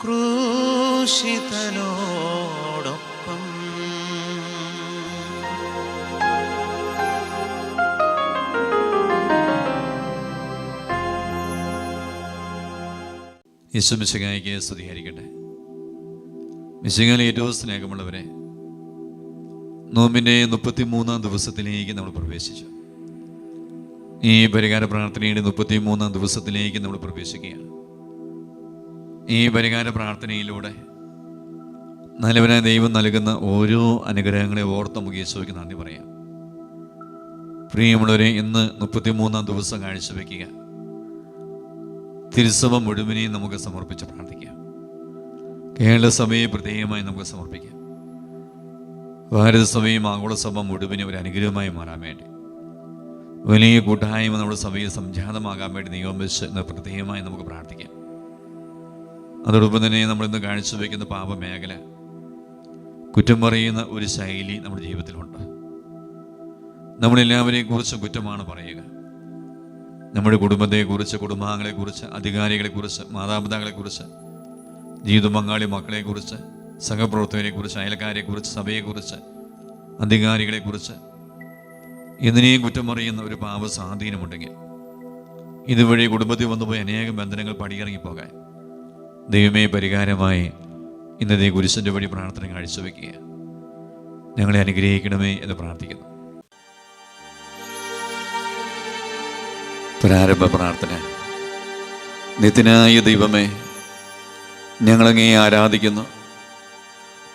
ക്രൂശിതനോടൊപ്പം. യേശു മിശിഹായ്ക്ക് സ്തുതിയായിരിക്കട്ടെ. മിശിഹായിൽ ഏറ്റവും സ്നേഹമുള്ളവരെ, നോമ്പിൻ്റെ 33-ാം ദിവസത്തിലേക്ക് നമ്മൾ പ്രവേശിച്ചു. ഈ പരിഹാര പ്രാർത്ഥനയുടെ 33-ാം ദിവസത്തിലേക്ക് നമ്മൾ പ്രവേശിക്കുകയാണ്. ഈ പരിഹാര പ്രാർത്ഥനയിലൂടെ നല്ലവനായ ദൈവം നൽകുന്ന ഓരോ അനുഗ്രഹങ്ങളെ ഓർത്ത് നമുക്ക് യേശുവിക്ക് നന്ദി പറയാം. പ്രിയമുള്ളവരെ, ഇന്ന് 33-ാം ദിവസം കാഴ്ചവെക്കുക. തിരുസഭ മുഴുവനെയും നമുക്ക് സമർപ്പിച്ച് പ്രാർത്ഥിക്കാം. കേരള സഭയെ പ്രത്യേകമായി നമുക്ക് സമർപ്പിക്കാം. ഭാരതസഭയും ആഗോളസഭ മുഴുവനും ഒരു അനുഗ്രഹമായി മാറാൻ വേണ്ടി, വലിയ കൂട്ടായ്മ നമ്മുടെ സഭയിൽ സംജാതമാകാൻ വേണ്ടി ദൈവം വെച്ച് ഇന്ന് പ്രത്യേകമായി നമുക്ക് പ്രാർത്ഥിക്കാം. അതോടൊപ്പം തന്നെ നമ്മളിന്ന് കാഴ്ചവെക്കുന്ന പാപമേഖല, കുറ്റം പറയുന്ന ഒരു ശൈലി നമ്മുടെ ജീവിതത്തിലുണ്ട്. നമ്മളെല്ലാവരെയും കുറിച്ച് കുറ്റമാണ് പറയുക. നമ്മുടെ കുടുംബത്തെക്കുറിച്ച്, കുടുംബാംഗങ്ങളെക്കുറിച്ച്, അധികാരികളെക്കുറിച്ച്, മാതാപിതാക്കളെക്കുറിച്ച്, ജീവിത പങ്കാളി മക്കളെക്കുറിച്ച്, സഹപ്രവർത്തകരെക്കുറിച്ച്, അയൽക്കാരെക്കുറിച്ച്, സഭയെക്കുറിച്ച്, അധികാരികളെക്കുറിച്ച് എന്തിനേയും കുറ്റം പറയുന്ന ഒരു പാപ സ്വാധീനമുണ്ടെങ്കിൽ ഇതുവഴി കുടുംബത്തിൽ വന്നുപോയി അനേകം ബന്ധനങ്ങൾ പടിയിറങ്ങിപ്പോകാൻ ദൈവമേ പരിഹാരമായി ഇന്നത്തെ കുരിശിൻ്റെ വഴി പ്രാർത്ഥന കാഴ്ചവെക്കുക. ഞങ്ങളെ അനുഗ്രഹിക്കണമേ എന്ന് പ്രാർത്ഥിക്കുന്നു. പ്രാരംഭ പ്രാർത്ഥന. നിത്യനായ ദൈവമേ, ഞങ്ങളങ്ങേ ആരാധിക്കുന്നു.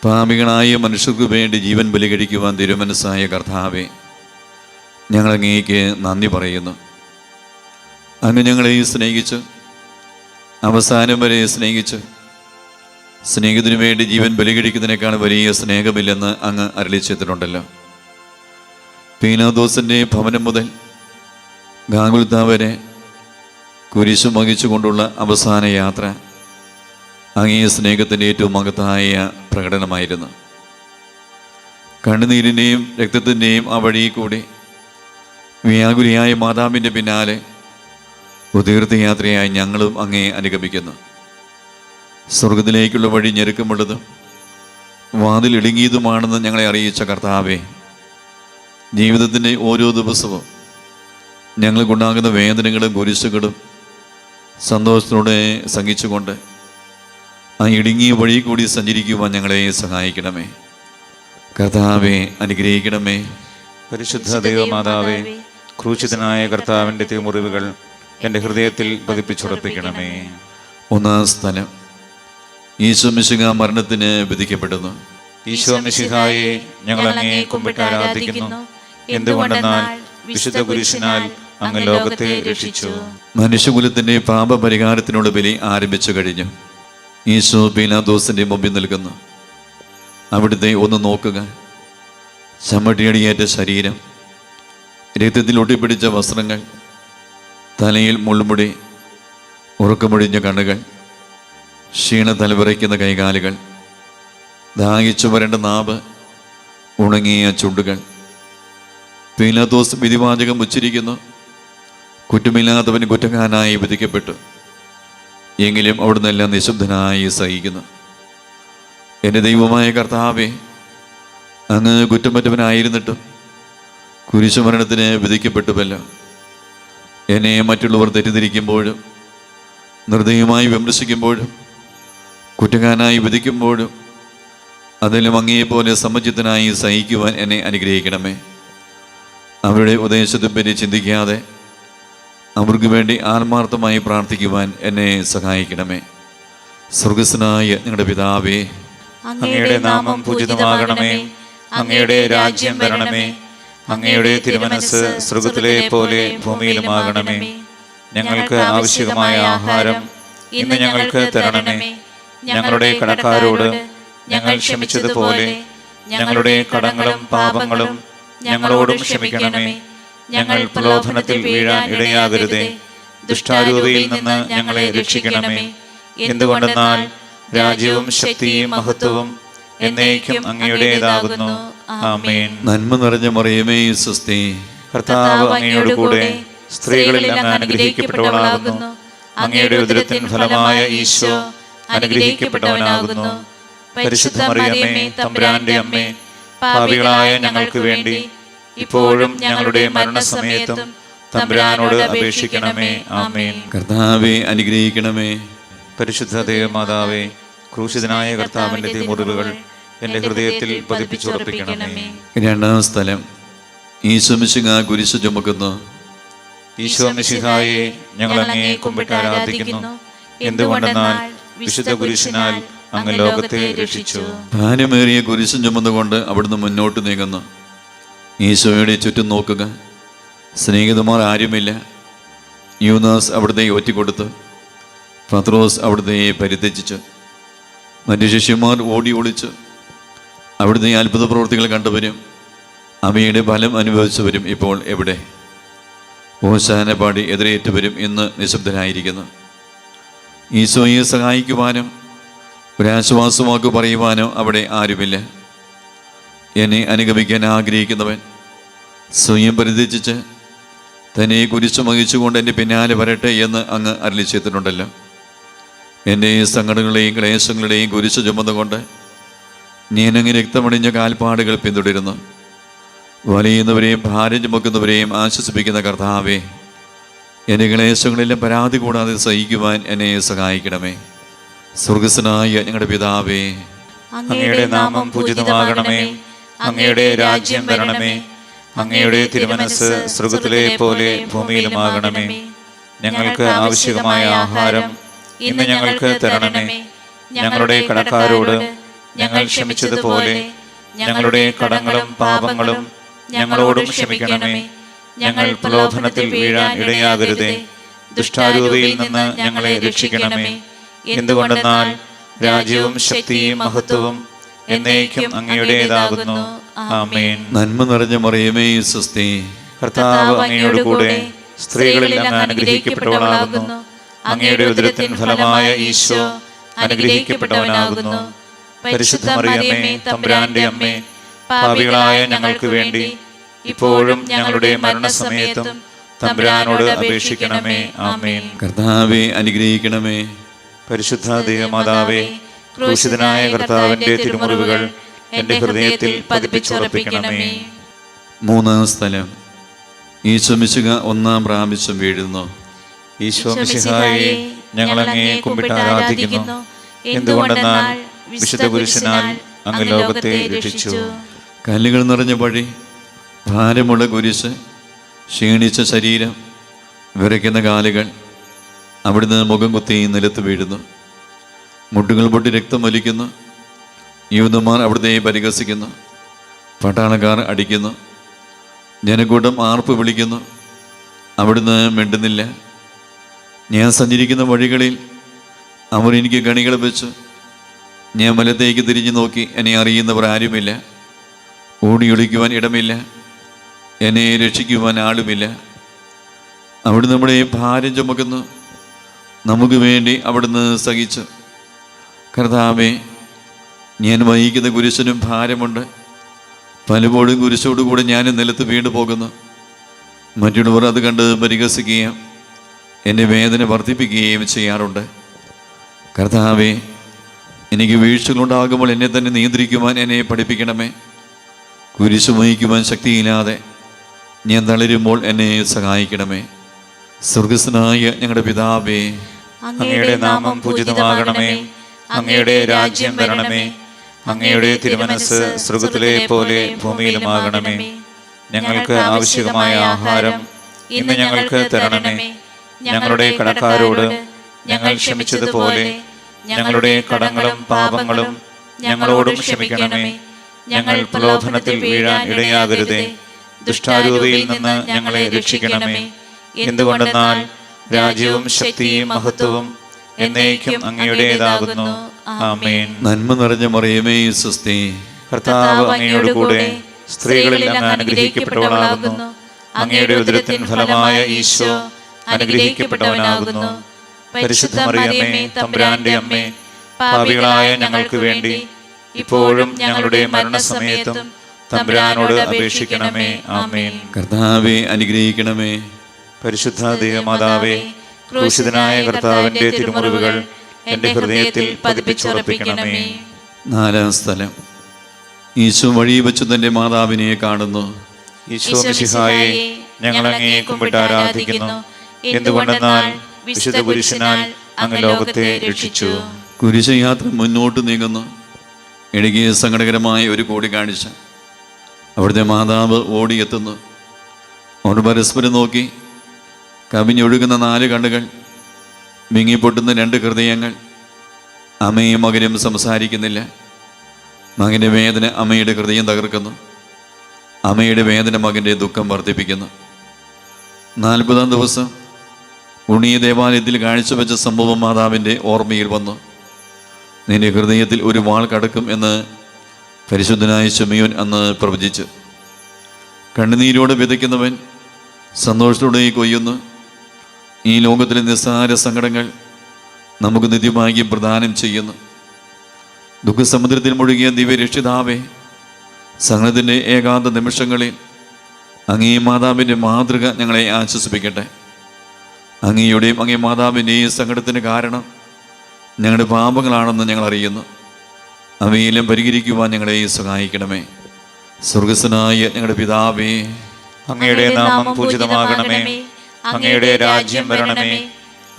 പാപികളായ മനുഷ്യർക്ക് വേണ്ടി ജീവൻ ബലി കഴിക്കുവാൻ തിരുമനസ്സായ കർത്താവേ, ഞങ്ങളങ്ങേക്ക് നന്ദി പറയുന്നു. അങ്ങ് ഞങ്ങളെ സ്നേഹിച്ച്, അവസാനം വരെ സ്നേഹിച്ച്, സ്നേഹത്തിനു വേണ്ടി ജീവൻ ബലി കഴിക്കുന്നതിനേക്കാൾ വലിയ സ്നേഹമില്ലെന്ന് അങ്ങ് അരുളിച്ചെയ്തിട്ടുണ്ടല്ലോ. പീലാത്തോസിൻ്റെ ഭവനം മുതൽ ഗാഗുൽത്താ വരെ കുരിശു വഹിച്ചുകൊണ്ടുള്ള അവസാന യാത്ര അങ്ങേ സ്നേഹത്തിൻ്റെ ഏറ്റവും മഹത്തായ പ്രകടനമായിരുന്നു. കണ്ണുനീരിൻ്റെയും രക്തത്തിൻ്റെയും ആ വഴി കൂടി വ്യാകുലിയായ മാതാവിൻ്റെ പിന്നാലെ തീർത്ഥയാത്രയായി ഞങ്ങളും അങ്ങേ അനുഗമിക്കുന്നു. സ്വർഗത്തിലേക്കുള്ള വഴി ഞെരുക്കമുള്ളതും വാതിലിടുങ്ങിയതുമാണെന്ന് ഞങ്ങളെ അറിയിച്ച കർത്താവേ, ജീവിതത്തിൻ്റെ ഓരോ ദിവസവും ഞങ്ങൾക്കുണ്ടാകുന്ന വേദനകളും കുരിശുകളും സന്തോഷത്തോടെ സഹിച്ചുകൊണ്ട് ആ ഇടുങ്ങിയ വഴി കൂടി സഞ്ചരിക്കുവാൻ ഞങ്ങളെ സഹായിക്കണമേ. കർത്താവെ അനുഗ്രഹിക്കണമേ. പരിശുദ്ധ ദൈവമാതാവേ, ക്രൂശിതനായ കർത്താവിൻ്റെ തിരുമുറിവുകൾ എൻ്റെ ഹൃദയത്തിൽ പതിപ്പിച്ചുറപ്പിക്കണമേ. ഒന്നാം സ്ഥലം. ഈശോ മിശിഹാ മരണത്തിന് വിധിക്കപ്പെടുന്നു. ഈശോ മിശിഹായെ ഞങ്ങൾ അങ്ങേ കുമ്പിട്ട് ആരാധിക്കുന്നു. എന്തുകൊണ്ടെന്നാൽ വിശുദ്ധ കുരിശിനാൽ അങ്ങ് ലോകത്തെ രക്ഷിച്ചു. മനുഷ്യകുലത്തിൻ്റെ പാപപരിഹാരത്തിനുള്ള ബലി ആരംഭിച്ചു കഴിഞ്ഞു. ഈശോ പീലാത്തോസിൻ്റെ മുമ്പിൽ നിൽക്കുന്നു. അവിടുത്തെ ഒന്ന് നോക്കുക. ചമ്മട്ടിയടിയേറ്റ ശരീരം, രക്തത്തിൽ ഒട്ടിപ്പിടിച്ച വസ്ത്രങ്ങൾ, തലയിൽ മുൾമുടി, ഉറക്കമൊഴിഞ്ഞ കണ്ണുകൾ, ക്ഷീണ തലവിറയ്ക്കുന്ന കൈകാലുകൾ, ദാഹിച്ചു വരേണ്ട നാവ്, ഉണങ്ങിയ ചുണ്ടുകൾ. പീലാത്തോസ് വിധിവാചകം ഉച്ചരിക്കുന്നു. കുറ്റമില്ലാത്തവൻ കുറ്റക്കാരനായി വിധിക്കപ്പെട്ടു. എങ്കിലും അവിടുന്ന് എല്ലാം നിശബ്ദനായി സഹിക്കുന്നു. എൻ്റെ ദൈവമായ കർത്താവേ, അങ്ങ് കുറ്റമറ്റവനായിരുന്നിട്ടും കുരിശുമരണത്തിന് വിധിക്കപ്പെട്ടുവല്ലോ. എന്നെ മറ്റുള്ളവർ തെറ്റിദ്ധരിക്കുമ്പോഴും നിർദ്ദയമായി വിമർശിക്കുമ്പോഴും കുറ്റക്കാരനായി വിധിക്കുമ്പോഴും അതിലും അങ്ങേപോലെ സമചിത്തനായി സഹിക്കുവാൻ എന്നെ അനുഗ്രഹിക്കണമേ. അവരുടെ ഉപദേശത്തെപ്പറ്റി ചിന്തിക്കാതെ അവർക്ക് വേണ്ടി ആത്മാർത്ഥമായി പ്രാർത്ഥിക്കുവാൻ എന്നെ സഹായിക്കണമേ. സ്വർഗസ്വനായ ഞങ്ങളുടെ പിതാവേ, അങ്ങയുടെ നാമം പൂജിതമാകണമേ. അങ്ങയുടെ രാജ്യം വരണമേ. അങ്ങയുടെ തിരുമനസ്സ് സ്വർഗത്തിലെ പോലെ ഭൂമിയിലുമാകണമേ. ഞങ്ങൾക്ക് ആവശ്യമായ ആഹാരം ഇന്ന് ഞങ്ങൾക്ക് തരണമേ. ഞങ്ങളുടെ കടക്കാരോട് ഞങ്ങൾ ക്ഷമിച്ചതുപോലെ ഞങ്ങളുടെ കടങ്ങളും പാപങ്ങളും ഞങ്ങളോടും ക്ഷമിക്കണമേ. ഞങ്ങൾ പ്രലോഭനത്തിൽ വീഴാൻ ഇടയാകരുതേ. ദുഷ്ടാരൂപിയിൽ നിന്ന് ഞങ്ങളെ രക്ഷിക്കണമേ. എന്തുകൊണ്ടെന്നാൽ രാജ്യവും ശക്തിയും മഹത്വവും എന്നേക്കും അങ്ങയുടേതാകുന്നു. ആമേൻ. നന്മ നിറഞ്ഞ മറിയമേ സ്വസ്തി, കർത്താവ് അങ്ങയോട് കൂടെ സ്ത്രീകളിൽ അങ്ങ് അനുഗ്രഹിക്കപ്പെട്ടവളാകുന്നു. അങ്ങയുടെ ഉദരത്തിൻ ഫലമായ ഈശോ അനുഗ്രഹിക്കപ്പെട്ടവനാകുന്നു. പരിശുദ്ധ മറിയമേ, തമ്പുരാന്റെ അമ്മേ, പാപികളായ ഞങ്ങൾക്ക് വേണ്ടി ഇപ്പോഴും ഞങ്ങളുടെ മരണസമയത്തും തമ്പുരാനോട് അപേക്ഷിക്കണമേ. ആമേൻ. കർത്താവെ അനുഗ്രഹിക്കണമേ. പരിശുദ്ധ ദേവമാതാവേ, ക്രൂശിതനായ കർത്താവിന്റെ തിരുമുറിവുകൾ എൻ്റെ ഹൃദയത്തിൽ പതിപ്പിച്ചുറപ്പിക്കണമേ. രണ്ടാം സ്ഥലം, ഈശോ മിശിഹാ കുരിശ് ചുമക്കുന്നു. ഈശോ മിശിഹായെ, ഞങ്ങൾ അങ്ങയെ കുമ്പിട്ട് ആരാധിക്കുന്നു. എന്തുകൊണ്ടെന്നാൽ വിശുദ്ധ കുരിശിനാൽ അങ്ങ് ലോകത്തെ രക്ഷിച്ചു. ഭാരമേറിയ കുരിശും ചുമന്നുകൊണ്ട് അവിടുന്ന് മുന്നോട്ട് നീങ്ങുന്നു. ഈശോയുടെ ചുറ്റും നോക്കുക. സ്നേഹിതന്മാർ ആരുമില്ല. യൂദാസ് അവിടുത്തെ ഒറ്റിക്കൊടുത്ത്, പത്രോസ് അവിടുത്തെ പരിത്യജിച്ച്, മറ്റു ശിഷ്യന്മാർ ഓടി ഒളിച്ച് അവിടുത്തെ അത്ഭുത പ്രവൃത്തികൾ കണ്ടവരും അവയുടെ ഫലം അനുഭവിച്ചവരും ഇപ്പോൾ എവിടെ? ഓശാന പാടി എതിരേറ്റവരും ഇന്ന് നിശബ്ദരായിരിക്കുന്നു. ഈശോയെ സഹായിക്കുവാനോ ഒരാശ്വാസവാക്ക് പറയുവാനോ അവിടെ ആരുമില്ല. എന്നെ അനുഗമിക്കാൻ ആഗ്രഹിക്കുന്നവൻ സ്വയം പരിത്യജിച്ച് തന്നെ കുരിശു വഹിച്ചുകൊണ്ട് എൻ്റെ പിന്നാലെ വരട്ടെ എന്ന് അങ്ങ് അരുളി ചെയ്തിട്ടുണ്ടല്ലോ. എൻ്റെ സങ്കടങ്ങളുടെയും ക്ലേശങ്ങളുടെയും കുരിശു ചുമന്നുകൊണ്ട് ഞാനങ്ങ് രക്തമണിഞ്ഞ കാൽപ്പാടുകൾ പിന്തുടരുന്നു. വലയുന്നവരെയും ഭാരം ചുമക്കുന്നവരെയും ആശ്വസിപ്പിക്കുന്ന കർത്താവേ, എൻ്റെ ക്ലേശങ്ങളെല്ലാം പരാതി കൂടാതെ സഹിക്കുവാൻ എന്നെ സഹായിക്കണമേ. സ്വർഗസ്വനായ ഞങ്ങളുടെ പിതാവേ, അങ്ങയുടെ നാമം പൂജിതമാകണമേ. അങ്ങയുടെ രാജ്യം വരണമേ. അങ്ങയുടെ തിരുമനസ്സ് സ്വർഗത്തിലെ പോലെ ഭൂമിയിലുമാകണമേ. ഞങ്ങൾക്ക് ആവശ്യമായ ആഹാരം ഇന്ന് ഞങ്ങൾക്ക് തരണമേ. ഞങ്ങളുടെ കടക്കാരോട് ഞങ്ങൾ ക്ഷമിച്ചതുപോലെ ഞങ്ങളുടെ കടങ്ങളും പാപങ്ങളും ഞങ്ങളോടും ക്ഷമിക്കണമേ. ഞങ്ങൾ പ്രലോഭനത്തിൽ വീഴാൻ ഇടയാകരുതേ. ദുഷ്ടാരൂപിയിൽ നിന്ന് ഞങ്ങളെ രക്ഷിക്കണമേ. എന്തുകൊണ്ടെന്നാൽ രാജ്യവും ശക്തിയും മഹത്വവും എന്നേക്കും അങ്ങയുടേതാകുന്നു. ആമേൻ. നന്മ നിറഞ്ഞ മറിയമേ, സ്വസ്തി. കർത്താവ് അങ്ങയോട് കൂടെ സ്ത്രീകളിൽ അങ്ങ് അനുഗ്രഹിക്കപ്പെട്ടവളാകുന്നു. അങ്ങയുടെ ഉദരത്തിൻ ഫലമായ ഈശോ അനുഗ്രഹിക്കപ്പെട്ടവനാകുന്നു. പരിശുദ്ധ മറിയമേ, തമ്പുരാന്റെ അമ്മേ, പാപികളായ ഞങ്ങൾക്ക് വേണ്ടി ഇപ്പോഴും ഞങ്ങളുടെ മരണസമയത്തും തമ്പുരാനോട് അപേക്ഷിക്കണമേ. ആമേൻ. കർത്താവെ അനുഗ്രഹിക്കണമേ. പരിശുദ്ധ ദേവമാതാവേ, ക്രൂശിതനായ കർത്താവിന്റെ തിരുമുറിവുകൾ എൻ്റെ ഹൃദയത്തിൽ പതിപ്പിച്ചുറപ്പിക്കണമേ. മൂന്നാം സ്ഥലം, ഈശോ മിശിഹാ ഒന്നാം പ്രാവശ്യം വീഴുന്നു. ഈശോ മിശിഹായെ, ഞങ്ങൾ അങ്ങയെ കുമ്പിട്ട് ആരാധിക്കുന്നു. എന്തുകൊണ്ടെന്നാൽ വിശുദ്ധ കുരിശിനാൽ അങ്ങ് ലോകത്തെ രക്ഷിച്ചു. കല്ലുകൾ നിറഞ്ഞ വഴി, ഭാരമുള്ള കുരിശ്, ക്ഷീണിച്ച ശരീരം, വിറയ്ക്കുന്ന കാലുകൾ, അവിടുന്ന് മുഖം കുത്തി നിലത്ത് വീഴുന്നു. മുട്ടുകൾ പൊട്ടി രക്തം വലിക്കുന്നു. യൂദന്മാർ അവിടുത്തെ പരിഹസിക്കുന്നു. പട്ടാളക്കാർ അടിക്കുന്നു. ജനക്കൂട്ടം ആർപ്പ് വിളിക്കുന്നു. അവിടുന്ന് മിണ്ടുന്നില്ല. ഞാൻ സഞ്ചരിക്കുന്ന വഴികളിൽ അവർ എനിക്ക് കണികൾ വെച്ചു. ഞാൻ വലത്തേക്ക് തിരിഞ്ഞു നോക്കി. എന്നെ അറിയുന്നവർ ആരുമില്ല. ഓടിയൊളിക്കുവാൻ ഇടമില്ല. എന്നെ രക്ഷിക്കുവാൻ ആളുമില്ല. അവിടുന്ന് നമ്മുടെ ഭാരം ചുമക്കുന്നു. നമുക്ക് വേണ്ടി അവിടുന്ന് സഹിച്ചു. കർത്താവേ, ഞാൻ വഹിക്കുന്ന കുരിശിനും ഭാരമുണ്ട്. പലപ്പോഴും കുരിശോടുകൂടെ ഞാൻ നിലത്ത് വീണു പോകുന്നു. മറ്റുള്ളവർ അത് കണ്ട് പരിഹസിക്കുകയും എൻ്റെ വേദന വർദ്ധിപ്പിക്കുകയും ചെയ്യാറുണ്ട്. കർത്താവേ, എനിക്ക് വീഴ്ചകളുണ്ടാകുമ്പോൾ എന്നെ തന്നെ നിയന്ത്രിക്കുവാൻ എന്നെ പഠിപ്പിക്കണമേ. കുരിശ് വഹിക്കുവാൻ ശക്തിയില്ലാതെ ഞാൻ തളരുമ്പോൾ എന്നെ സഹായിക്കണമേ. സ്വർഗസ്വനായ ഞങ്ങളുടെ പിതാവേ, അങ്ങയുടെ നാമം പൂജിതമാകണമേ. അങ്ങയുടെ രാജ്യം വരണമേ. അങ്ങയുടെ തിരുമനസ്സ് സ്വർഗത്തിലെ പോലെ ഭൂമിയിലുമാകണമേ. ഞങ്ങൾക്ക് ആവശ്യമായ ആഹാരം ഇന്ന് ഞങ്ങൾക്ക് തരണമേ. ഞങ്ങളുടെ കടക്കാരോട് ഞങ്ങൾ ക്ഷമിച്ചതുപോലെ ഞങ്ങളുടെ കടങ്ങളും പാപങ്ങളും ഞങ്ങളോടും ക്ഷമിക്കണമേ. ഞങ്ങൾ പ്രലോഭനത്തിൽ വീഴാൻ ഇടയാകരുതേ. ദുഷ്ടാരൂപിയിൽ നിന്ന് ഞങ്ങളെ രക്ഷിക്കണമേ. എന്തുകൊണ്ടെന്നാൽ രാജ്യവും ശക്തിയും മഹത്വവും എന്നേക്കും അങ്ങയുടേതാകുന്നു. ആമേൻ. നന്മ നിറഞ്ഞ മറിയമേ, സ്വസ്തി. കർത്താവ് അങ്ങയോട് കൂടെ സ്ത്രീകളിൽ അങ്ങ് അനുഗ്രഹിക്കപ്പെട്ടവളാകുന്നു. അങ്ങയുടെ ഉദരത്തിൻ ഫലമായ ഈശോ അനുഗ്രഹിക്കപ്പെട്ടവനാകുന്നു. പരിശുദ്ധ മറിയമേ, തമ്പുരാന്റെ അമ്മേ, പാപികളായ ഞങ്ങൾക്ക് വേണ്ടി ഇപ്പോഴും ഞങ്ങളുടെ മരണസമയത്തും തമ്പുരാനോട് അപേക്ഷിക്കണമേ. ആമേൻ. കർത്താവെ അനുഗ്രഹിക്കണമേ. പരിശുദ്ധ ദേവമാതാവേ, ക്രൂശിതനായ കർത്താവിന്റെ തിരുമുറിവുകൾ എൻ്റെ ഹൃദയത്തിൽ പതിപ്പിച്ചുറപ്പിക്കണമേ. നാലാം സ്ഥലം. ഈശോ വഴി വെച്ച് തൻ്റെ മാതാവിനെ കാണുന്നു. ഈശോ മിശിഹായെ, ഞങ്ങൾ അങ്ങയെ കുമ്പിട്ട് ആരാധിക്കുന്നു. എന്തുകൊണ്ടെന്നാൽ വിശുദ്ധ പുരുഷനാൽ അങ്ങ് ലോകത്തെ രക്ഷിച്ചു. കുരിശയാത്ര മുന്നോട്ട് നീങ്ങുന്നു. ഇടുങ്ങിയ സങ്കടകരമായ ഒരു കൂടിക്കാഴ്ച. അവിടുത്തെ മാതാവ് ഓടിയെത്തുന്നു. അവർ പരസ്പരം നോക്കി. കവിഞ്ഞൊഴുകുന്ന 4 കണ്ണുകൾ, മിങ്ങിപ്പൊട്ടുന്ന 2 ഹൃദയങ്ങൾ. അമ്മയും മകനും സംസാരിക്കുന്നില്ല. മകൻ്റെ വേദന അമ്മയുടെ ഹൃദയം തകർക്കുന്നു. അമ്മയുടെ വേദന മകൻ്റെ ദുഃഖം വർദ്ധിപ്പിക്കുന്നു. 40-ാം ദിവസം ഉണ്ണിയ ദേവാലയത്തിൽ കാഴ്ചവെച്ച സംഭവം മാതാവിൻ്റെ ഓർമ്മയിൽ വന്നു. നിന്റെ ഹൃദയത്തിൽ ഒരു വാൾ കടക്കും എന്ന് പരിശുദ്ധനായ ശിമയോൻ അന്ന് പ്രവചിച്ചു. കണ്ണുനീരോടെ വിതയ്ക്കുന്നവൻ സന്തോഷത്തോടെ കൊയ്യുന്നു. ഈ ലോകത്തിലെ നിസ്സാര സങ്കടങ്ങൾ നമുക്ക് നിത്യഭാഗ്യം പ്രദാനം ചെയ്യുന്നു. ദുഃഖസമുദ്രത്തിൽ മുഴുകിയ ദിവ്യരക്ഷിതാവേ, സഹനത്തിൻ്റെ ഏകാന്ത നിമിഷങ്ങളിൽ അങ്ങേ മാതാവിൻ്റെ മാതൃക ഞങ്ങളെ ആശ്വസിപ്പിക്കട്ടെ. അങ്ങയുടെയും അങ്ങേ മാതാവിൻ്റെയും സങ്കടത്തിന് കാരണം ഞങ്ങളുടെ പാപങ്ങളാണെന്ന് ഞങ്ങൾ അറിയുന്നു. അവയെല്ലാം പരിഹരിക്കുവാൻ ഞങ്ങളെ സഹായിക്കണമേ. സ്വർഗസ്ഥനായ ഞങ്ങളുടെ പിതാവേ, അങ്ങയുടെ നാമം പൂജിതമാകണമേ. അങ്ങയുടെ രാജ്യം വരണമേ.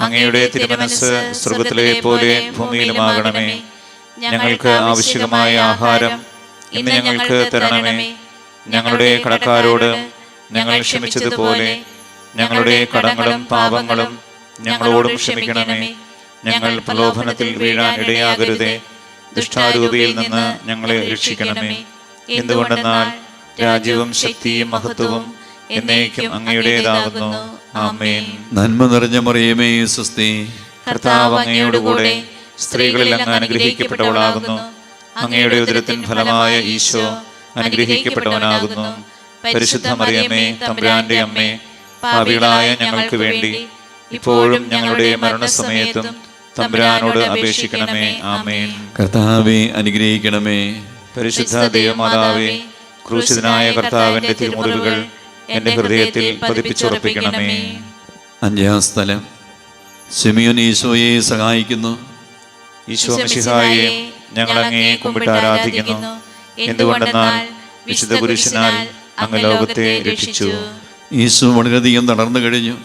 അങ്ങയുടെ തിരുമനസ്സ് സ്വർഗ്ഗത്തിലെ പോലെ ഭൂമിയിലുമാകണമേ. ഞങ്ങൾക്ക് ആവശ്യമായ ആഹാരം ഇന്ന് ഞങ്ങൾക്ക് തരണമേ. ഞങ്ങളുടെ കടക്കാരോട് ഞങ്ങൾ ക്ഷമിച്ചതുപോലെ ഞങ്ങളുടെ കടങ്ങളും പാപങ്ങളും ഞങ്ങളോടും ക്ഷമിക്കണമേ. ഞങ്ങൾ പ്രലോഭനത്തിൽ വീഴാൻ ഇടയാകരുതേ. ദുഷ്ടാരൂപിയിൽ നിന്ന് ഞങ്ങളെ രക്ഷിക്കണമേ. എന്തുകൊണ്ടെന്നാൽ രാജ്യവും ശക്തിയും മഹത്വവും എന്നേക്കും അങ്ങയുടേതാകുന്നു. ആമേൻ. നന്മ നിറഞ്ഞ മറിയമേ, സ്വസ്തി. കർത്താവ് അങ്ങയോടുകൂടെ സ്ത്രീകളിൽ അങ്ങ് അനുഗ്രഹിക്കപ്പെട്ടവളാകുന്നു. അങ്ങയുടെ ഉദരത്തിൻ ഫലമായ ഈശോ അനുഗ്രഹിക്കപ്പെട്ടവനാകുന്നു. പരിശുദ്ധ മറിയമേ, തമ്പുരാന്റെ അമ്മേ, പാപികളായ ഞങ്ങൾക്ക് വേണ്ടി ഇപ്പോഴും ഞങ്ങളുടെ മരണസമയത്തും തമ്പുരാനോട് അപേക്ഷിക്കണമേ. ആമേൻ. കർത്താവെ അനുഗ്രഹിക്കണമേ. പരിശുദ്ധ ദൈവമാതാവേ, ക്രൂശിതനായ കർത്താവിന്റെ തിരുമുറിവുകൾ എൻ്റെ ഹൃദയത്തിൽ പതിപ്പിച്ചുറപ്പിക്കണമേ. 5-ാം സ്ഥലം. ശിമയോൻ ഈശോയെ സഹായിക്കുന്നു. ഈശോ മിശിഹായെ, ഞങ്ങൾ അങ്ങയെ കുമ്പിട്ട് ആരാധിക്കുന്നു. എന്തുകൊണ്ടെന്നാൽ വിശുദ്ധ പുരുഷനാൽ അങ്ങ് ലോകത്തെ രക്ഷിച്ചു. ഈശോ വളരെയധികം തളർന്നു കഴിഞ്ഞു.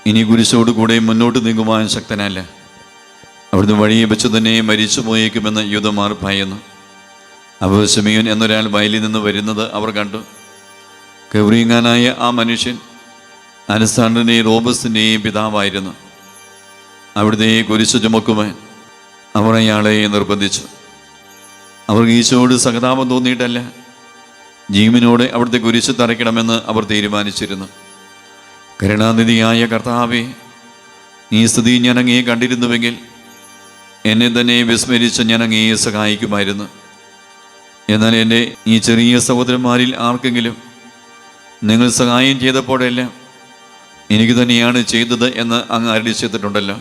ഇനി കുരിശോട് കൂടെ മുന്നോട്ട് നീങ്ങുവാൻ ശക്തനല്ല. അവിടുന്ന് വഴിയെ വെച്ച് തന്നെ മരിച്ചു പോയേക്കുമെന്ന് യൂദന്മാർ ഭയന്നു. അപ്പോൾ ശിമയോൻ എന്നൊരാൾ വയലിൽ നിന്ന് വരുന്നത് അവർ കണ്ടു. കവറിങ്ങാനായ ആ മനുഷ്യൻ അലക്സാണ്ടറിൻ്റെയും റോബസിൻ്റെയും പിതാവായിരുന്നു. അവിടുത്തെ കുരിശു ചുമക്കുവാൻ അവർ അയാളെ നിർബന്ധിച്ചു. അവർക്ക് ഈശോയോട് സഹതാപം തോന്നിയിട്ടല്ല, ജീവനോടെ അവിടുത്തെ കുരിശ് തറയ്ക്കണമെന്ന് അവർ തീരുമാനിച്ചിരുന്നു. കരുണാനിധിയായ കർത്താവേ, ഈ സ്ഥിതി ഞാൻ അങ്ങയെ കണ്ടിരുന്നുവെങ്കിൽ എന്നെ തന്നെ വിസ്മരിച്ച് ഞാൻ അങ്ങയെ സഹായിക്കുമായിരുന്നു. എന്നാൽ എൻ്റെ ഈ ചെറിയ സഹോദരന്മാരിൽ ആർക്കെങ്കിലും നിങ്ങൾ സഹായം ചെയ്തപ്പോഴെല്ലാം എനിക്ക് തന്നെയാണ് ചെയ്തത് എന്ന് അങ്ങ് അരുളി ചെയ്തിട്ടുണ്ടല്ലോ.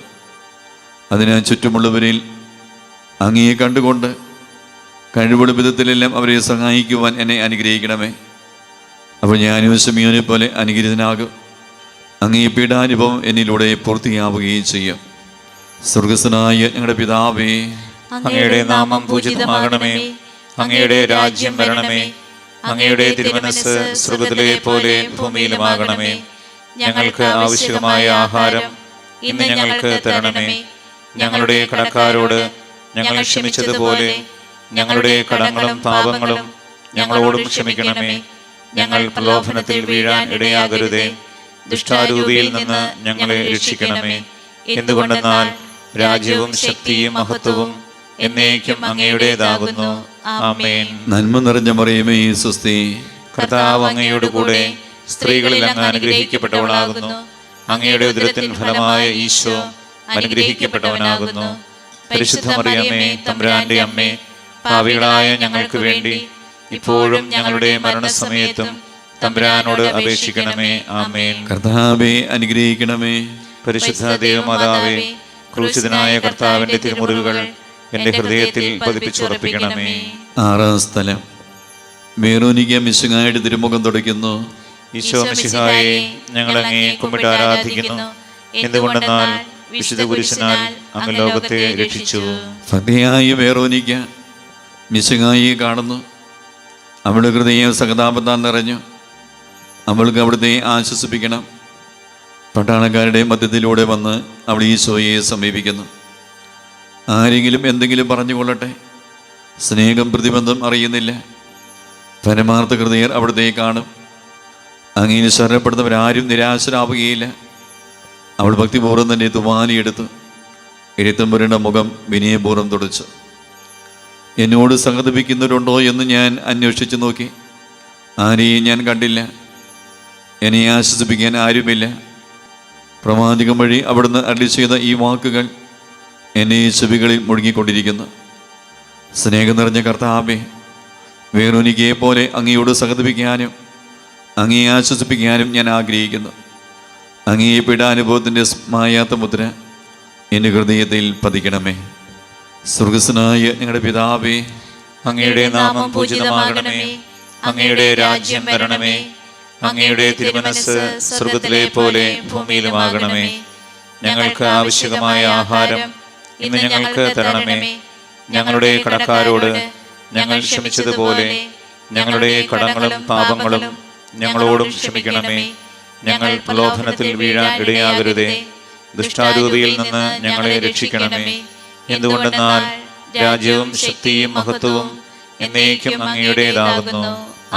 അതിനാൽ ചുറ്റുമുള്ളവരിൽ അങ്ങയെ കണ്ടുകൊണ്ട് കഴിവുള്ള വിധത്തിലെല്ലാം അവരെ സഹായിക്കുവാൻ എന്നെ അനുഗ്രഹിക്കണമേ. അപ്പോൾ ഞാനും ശിമയോനെ പോലെ അനുഗ്രഹീതനാകും. അങ്ങേ പീഡാനുഭവം എന്നിലൂടെ പൂർത്തിയാവുകയും ചെയ്യും. സ്വർഗസ്ഥനായ ഞങ്ങളുടെ പിതാവേ, അങ്ങയുടെ നാമം പൂജിതമാകണമേ. അങ്ങയുടെ രാജ്യം വരണമേ. അങ്ങയുടെ തിരുമനസ്സ് സ്വർഗ്ഗത്തിലെ പോലെ ഭൂമിയിലുമാകണമേ. ഞങ്ങൾക്ക് ആവശ്യമായ ആഹാരം ഇന്ന് ഞങ്ങൾക്ക് തരണമേ. ഞങ്ങളുടെ കടക്കാരോട് ഞങ്ങൾ ക്ഷമിച്ചതുപോലെ ഞങ്ങളുടെ കടങ്ങളും പാപങ്ങളും ഞങ്ങളോടും ക്ഷമിക്കണമേ. ഞങ്ങൾ പ്രലോഭനത്തിൽ വീഴാൻ ഇടയാകരുതേ. ദുഷ്ടാരൂപിയിൽ നിന്ന് ഞങ്ങളെ രക്ഷിക്കണമേ. എന്തുകൊണ്ടെന്നാൽ രാജ്യവും ശക്തിയും മഹത്വവും എന്നേക്കും അങ്ങയുടേതാകുന്നു. ആമേൻ. നന്മ നിറഞ്ഞ മറിയമേ, സ്വസ്തി. കർത്താവ് അങ്ങയോടുകൂടെ സ്ത്രീകളിൽ അങ്ങ് അനുഗ്രഹിക്കപ്പെട്ടവളാകുന്നു. അങ്ങയുടെ ഉദരത്തിൻ ഫലമായ ഈശോ അനുഗ്രഹിക്കപ്പെട്ടവനാകുന്നു. പരിശുദ്ധ മറിയമേ, തമ്പുരാന്റെ അമ്മേ, പാപികളായ ഞങ്ങൾക്ക് വേണ്ടി ഇപ്പോഴും ഞങ്ങളുടെ മരണസമയത്തും തമ്പുരാനോട് അപേക്ഷിക്കണമേ. ആമേൻ. കർത്താവെ അനുഗ്രഹിക്കണമേ. പരിശുദ്ധ ദൈവമാതാവേ, ക്രൂശിതനായ കർത്താവിന്റെ തിരുമുറിവുകൾ എൻ്റെ ഹൃദയത്തിൽ പതിപ്പിച്ചുറപ്പിക്കണമേ. 6-ാം സ്ഥലം. വേറോനിക്ക മിശിഹായുടെ തിരുമുഖം തുടയ്ക്കുന്നു. ഈശോ മിശിഹായെ, ഞങ്ങൾ അങ്ങയെ കുമ്പിട്ട് ആരാധിക്കുന്നു. എന്തുകൊണ്ടെന്നാൽ വിശുദ്ധ കുരിശിനാൽ അങ്ങ് ലോകത്തെ രക്ഷിച്ചു. ഭക്തിയായി വേറോനിക്ക മിശിഹായെ കാണുന്നു. അവളുടെ ഹൃദയം സഹതാപത്താൽ നിറഞ്ഞു. അവൾക്ക് അവിടുത്തെ ആശ്വസിപ്പിക്കണം. പട്ടാളക്കാരുടെ മധ്യത്തിലൂടെ വന്ന് അവൾ ഈശോയെ സമീപിക്കുന്നു. ആരെങ്കിലും എന്തെങ്കിലും പറഞ്ഞുകൊള്ളട്ടെ, സ്നേഹം പ്രതിബന്ധം അറിയുന്നില്ല. പരമാർത്ഥ ഹൃദയർ അവിടുത്തെ കാണും. അങ്ങനെ ശരണപ്പെടുന്നവരാരും നിരാശരാവുകയില്ല. അവൾ ഭക്തിപൂർവ്വം തന്നെ തുവാലിയെടുത്തു എഴുത്തമ്പുരയുടെ മുഖം വിനയപൂർവ്വം തുടച്ചു. എന്നോട് സഹതപിക്കുന്നവരുണ്ടോ എന്ന് ഞാൻ അന്വേഷിച്ചു നോക്കി. ആരെയും ഞാൻ കണ്ടില്ല. എന്നെ ആശ്വസിപ്പിക്കാൻ ആരുമില്ല. പ്രവാചകം വഴി അവിടുന്ന് അരുളി ചെയ്ത ഈ വാക്കുകൾ എന്നെ ചെവികളിൽ മുഴുകിക്കൊണ്ടിരിക്കുന്നു. സ്നേഹം നിറഞ്ഞ കർത്താവേ, വേറൊനിക്കയെ പോലെ അങ്ങയോട് സഹതപിക്കാനും അങ്ങയെ ആശ്വസിപ്പിക്കാനും ഞാൻ ആഗ്രഹിക്കുന്നു. അങ്ങയെ പീഡാനുഭവത്തിൻ്റെ മായാത്ത മുദ്ര എൻ്റെ ഹൃദയത്തിൽ പതിക്കണമേ. സ്വർഗസ്വനായ ഞങ്ങളുടെ പിതാവേ, അങ്ങയുടെ നാമം പൂജിതമാകണമേ. അങ്ങയുടെ രാജ്യം വരണമേ. അങ്ങയുടെ തിരുമനസ്സ് സ്വർഗത്തിലെ പോലെ ഭൂമിയിലുമാകണമേ. ഞങ്ങൾക്ക് ആവശ്യമായ ആഹാരം ഇന്ന് ഞങ്ങൾക്ക് തരണമേ. ഞങ്ങളുടെ കടക്കാരോട് ഞങ്ങൾ ക്ഷമിച്ചതുപോലെ ഞങ്ങളുടെ കടങ്ങളും പാപങ്ങളും ഞങ്ങളോടും ക്ഷമിക്കണമേ. ഞങ്ങൾ പ്രലോഭനത്തിൽ വീഴാൻ ഇടയാകരുതേ. ദുഷ്ടാരൂപിയിൽ നിന്ന് ഞങ്ങളെ രക്ഷിക്കണമേ. എന്തുകൊണ്ടെന്നാൽ രാജ്യവും ശക്തിയും മഹത്വവും എന്നേക്കും അങ്ങയുടേതാകുന്നു.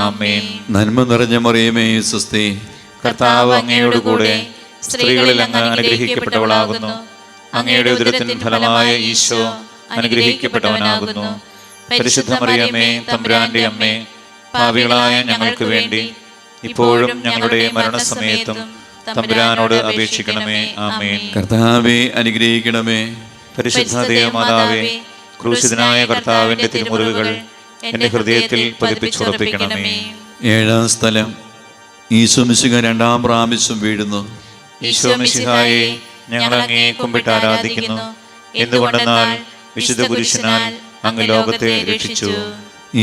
ആമേൻ. നന്മ നിറഞ്ഞ മറിയമേ, സ്വസ്തി. കർത്താവ് അങ്ങയോടുകൂടെ സ്ത്രീകളിൽ അങ്ങ് അനുഗ്രഹിക്കപ്പെട്ടവളാകുന്നു. അങ്ങയുടെ ഉദരത്തിൻ ഫലമായ ഈശോ അനുഗ്രഹിക്കപ്പെട്ടവനാകുന്നു. പരിശുദ്ധ മറിയമേ, തമ്പുരാന്റെ അമ്മേ, പാപികളായ ഞങ്ങൾക്ക് വേണ്ടി ഇപ്പോഴും ഞങ്ങളുടെ മരണസമയത്തും തമ്പുരാനോട് അപേക്ഷിക്കണമേ. ആമേൻ. കർത്താവേ, അനുഗ്രഹിക്കണമേ. പരിശുദ്ധ ദേവമാതാവേ, ക്രൂശിതനായ കർത്താവിന്റെ തിരുമുറിവുകൾ എന്റെ ഹൃദയത്തിൽ പതിപ്പിച്ചുറപ്പിക്കണമേ. ഏഴാം സ്ഥലം. ഈശോ മിശിഹ രണ്ടാം പ്രാവശ്യം വീഴുന്നു. ഈശോ മിശിഹായെ, ഞങ്ങൾ അങ്ങയെ കുമ്പിട്ട് ആരാധിക്കുന്നു. എന്തുകൊണ്ടെന്നാൽ വിശുദ്ധ കുരിശിനാൽ അങ്ങ് ലോകത്തെ രക്ഷിച്ചു.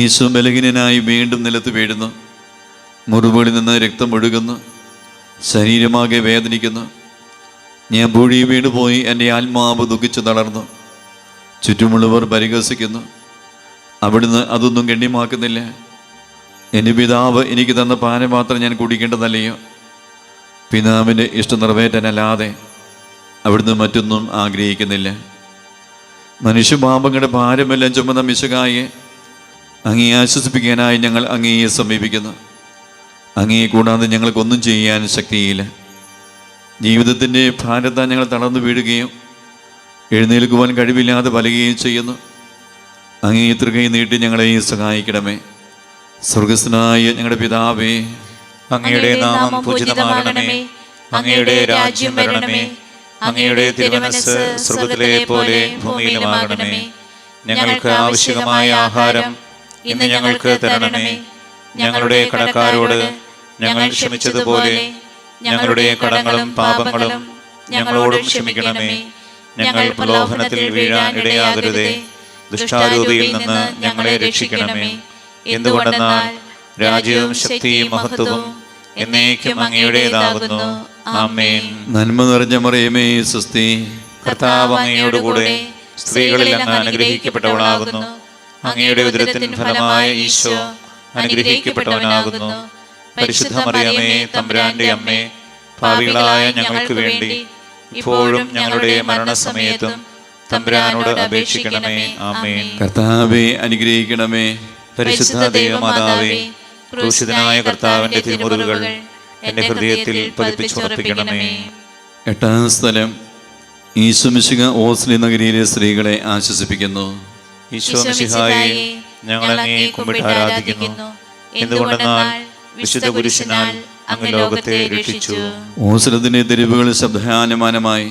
ഈശോ ബലഹീനനായി വീണ്ടും നിലത്ത് വീഴുന്നു. മുറിവുകളിൽ നിന്ന് രക്തം ഒഴുകുന്നു. ശരീരമാകെ വേദനിക്കുന്നു. ഞാൻ പൂഴി വീണുപോയി. എൻ്റെ ആത്മാവ് ദുഃഖിച്ചു തളർന്നു. ചുറ്റുമുള്ളവർ പരിഹസിക്കുന്നു. അവിടുന്ന് അതൊന്നും ഗണ്യമാക്കുന്നില്ല. എൻ്റെ പിതാവ് എനിക്ക് തന്ന പാനപാത്രം ഞാൻ കുടിക്കേണ്ടതല്ലയോ? പിതാവിൻ്റെ ഇഷ്ടം നിറവേറ്റാനല്ലാതെ അവിടുന്ന് മറ്റൊന്നും ആഗ്രഹിക്കുന്നില്ല. മനുഷ്യപാപങ്ങളുടെ ഭാരമെല്ലാം ചുമന്ന മിശിഹായെ, അങ്ങയെ ആശ്വസിപ്പിക്കാനായി ഞങ്ങൾ അങ്ങയെ സമീപിക്കുന്നു. അങ്ങയെ കൂടാതെ ഞങ്ങൾക്കൊന്നും ചെയ്യാൻ ശക്തിയില്ല. ജീവിതത്തിൻ്റെ ഭാരത്താൽ ഞങ്ങൾ തളർന്നു വീഴുകയും എഴുന്നേൽക്കുവാൻ കഴിവില്ലാതെ വലയുകയും ചെയ്യുന്നു. അങ്ങയെ തൃകൈ നീട്ടി ഞങ്ങളെ സഹായിക്കണമേ. സ്വർഗസ്വനായ ഞങ്ങളുടെ പിതാവേ, അങ്ങയുടെ നാമം പൂജിതമാകണമേ. അങ്ങയുടെ രാജ്യം വരണമേ. അങ്ങയുടെ തിരുമനസ്സ് സ്വർഗത്തിലെ പോലെ ഭൂമിയിലുമാകണമേ. ഞങ്ങൾക്ക് ആവശ്യമായ ആഹാരം ഇന്ന് ഞങ്ങൾക്ക് തരണമേ. ഞങ്ങളുടെ കടക്കാരോട് ഞങ്ങൾ ക്ഷമിച്ചതുപോലെ ഞങ്ങളുടെ കടങ്ങളും പാപങ്ങളും ഞങ്ങളോടും ക്ഷമിക്കണമേ. ഞങ്ങൾ പ്രലോഭനത്തിൽ വീഴാൻ ഇടയാകരുതേ. ദുഷ്ടാരൂപിയിൽ നിന്ന് ഞങ്ങളെ രക്ഷിക്കണമേ. എന്തുകൊണ്ടെന്നാൽ രാജ്യവും ശക്തിയും മഹത്വവും എന്നേക്കും അങ്ങയുടേതാകുന്നു. ആമേൻ. നന്മ നിറഞ്ഞ മറിയമേ, സ്വസ്തി. കർത്താവ് അങ്ങയോടുകൂടെ സ്ത്രീകളിൽ അങ്ങ് അനുഗ്രഹിക്കപ്പെട്ടവളാകുന്നു. അങ്ങയുടെ ഉദരത്തിൻ ഫലമായ ഈശോ അനുഗ്രഹിക്കപ്പെട്ടവനാകുന്നു. പരിശുദ്ധ മറിയമേ, തമ്പുരാന്റെ അമ്മേ, പാപികളായ ഞങ്ങൾക്ക് വേണ്ടി ഇപ്പോഴും ഞങ്ങളുടെ മരണസമയത്തും തമ്പുരാനോട് അപേക്ഷിക്കണമേ. ആമേൻ. കർത്താവേ, അനുഗ്രഹിക്കണമേ. പരിശുദ്ധ ദൈവമാതാവേ, ക്രൂശിതനായ കർത്താവിന്റെ തിരുമുറിവുകൾ എന്റെ ഹൃദയത്തിൽ പതിപ്പിച്ചുറപ്പിക്കണമേ. എട്ടാം സ്ഥലം. ഈശോ മിശിഹ ഓസ്ലി നഗരിയിലെ സ്ത്രീകളെ ആശ്വസിപ്പിക്കുന്നു. ഈശോ മിശിഹായെ, ഞങ്ങൾ അങ്ങയെ കുമ്പിട്ട് ആരാധിക്കുന്നു. എന്തുകൊണ്ടെന്നാൽ വിശുദ്ധ കുരിശിനാൽ അങ്ങ് ലോകത്തെ രക്ഷിച്ചു. ഓസ്ലത്തിന്റെ തെരുവുകൾ ശബ്ദാനമാനമായി.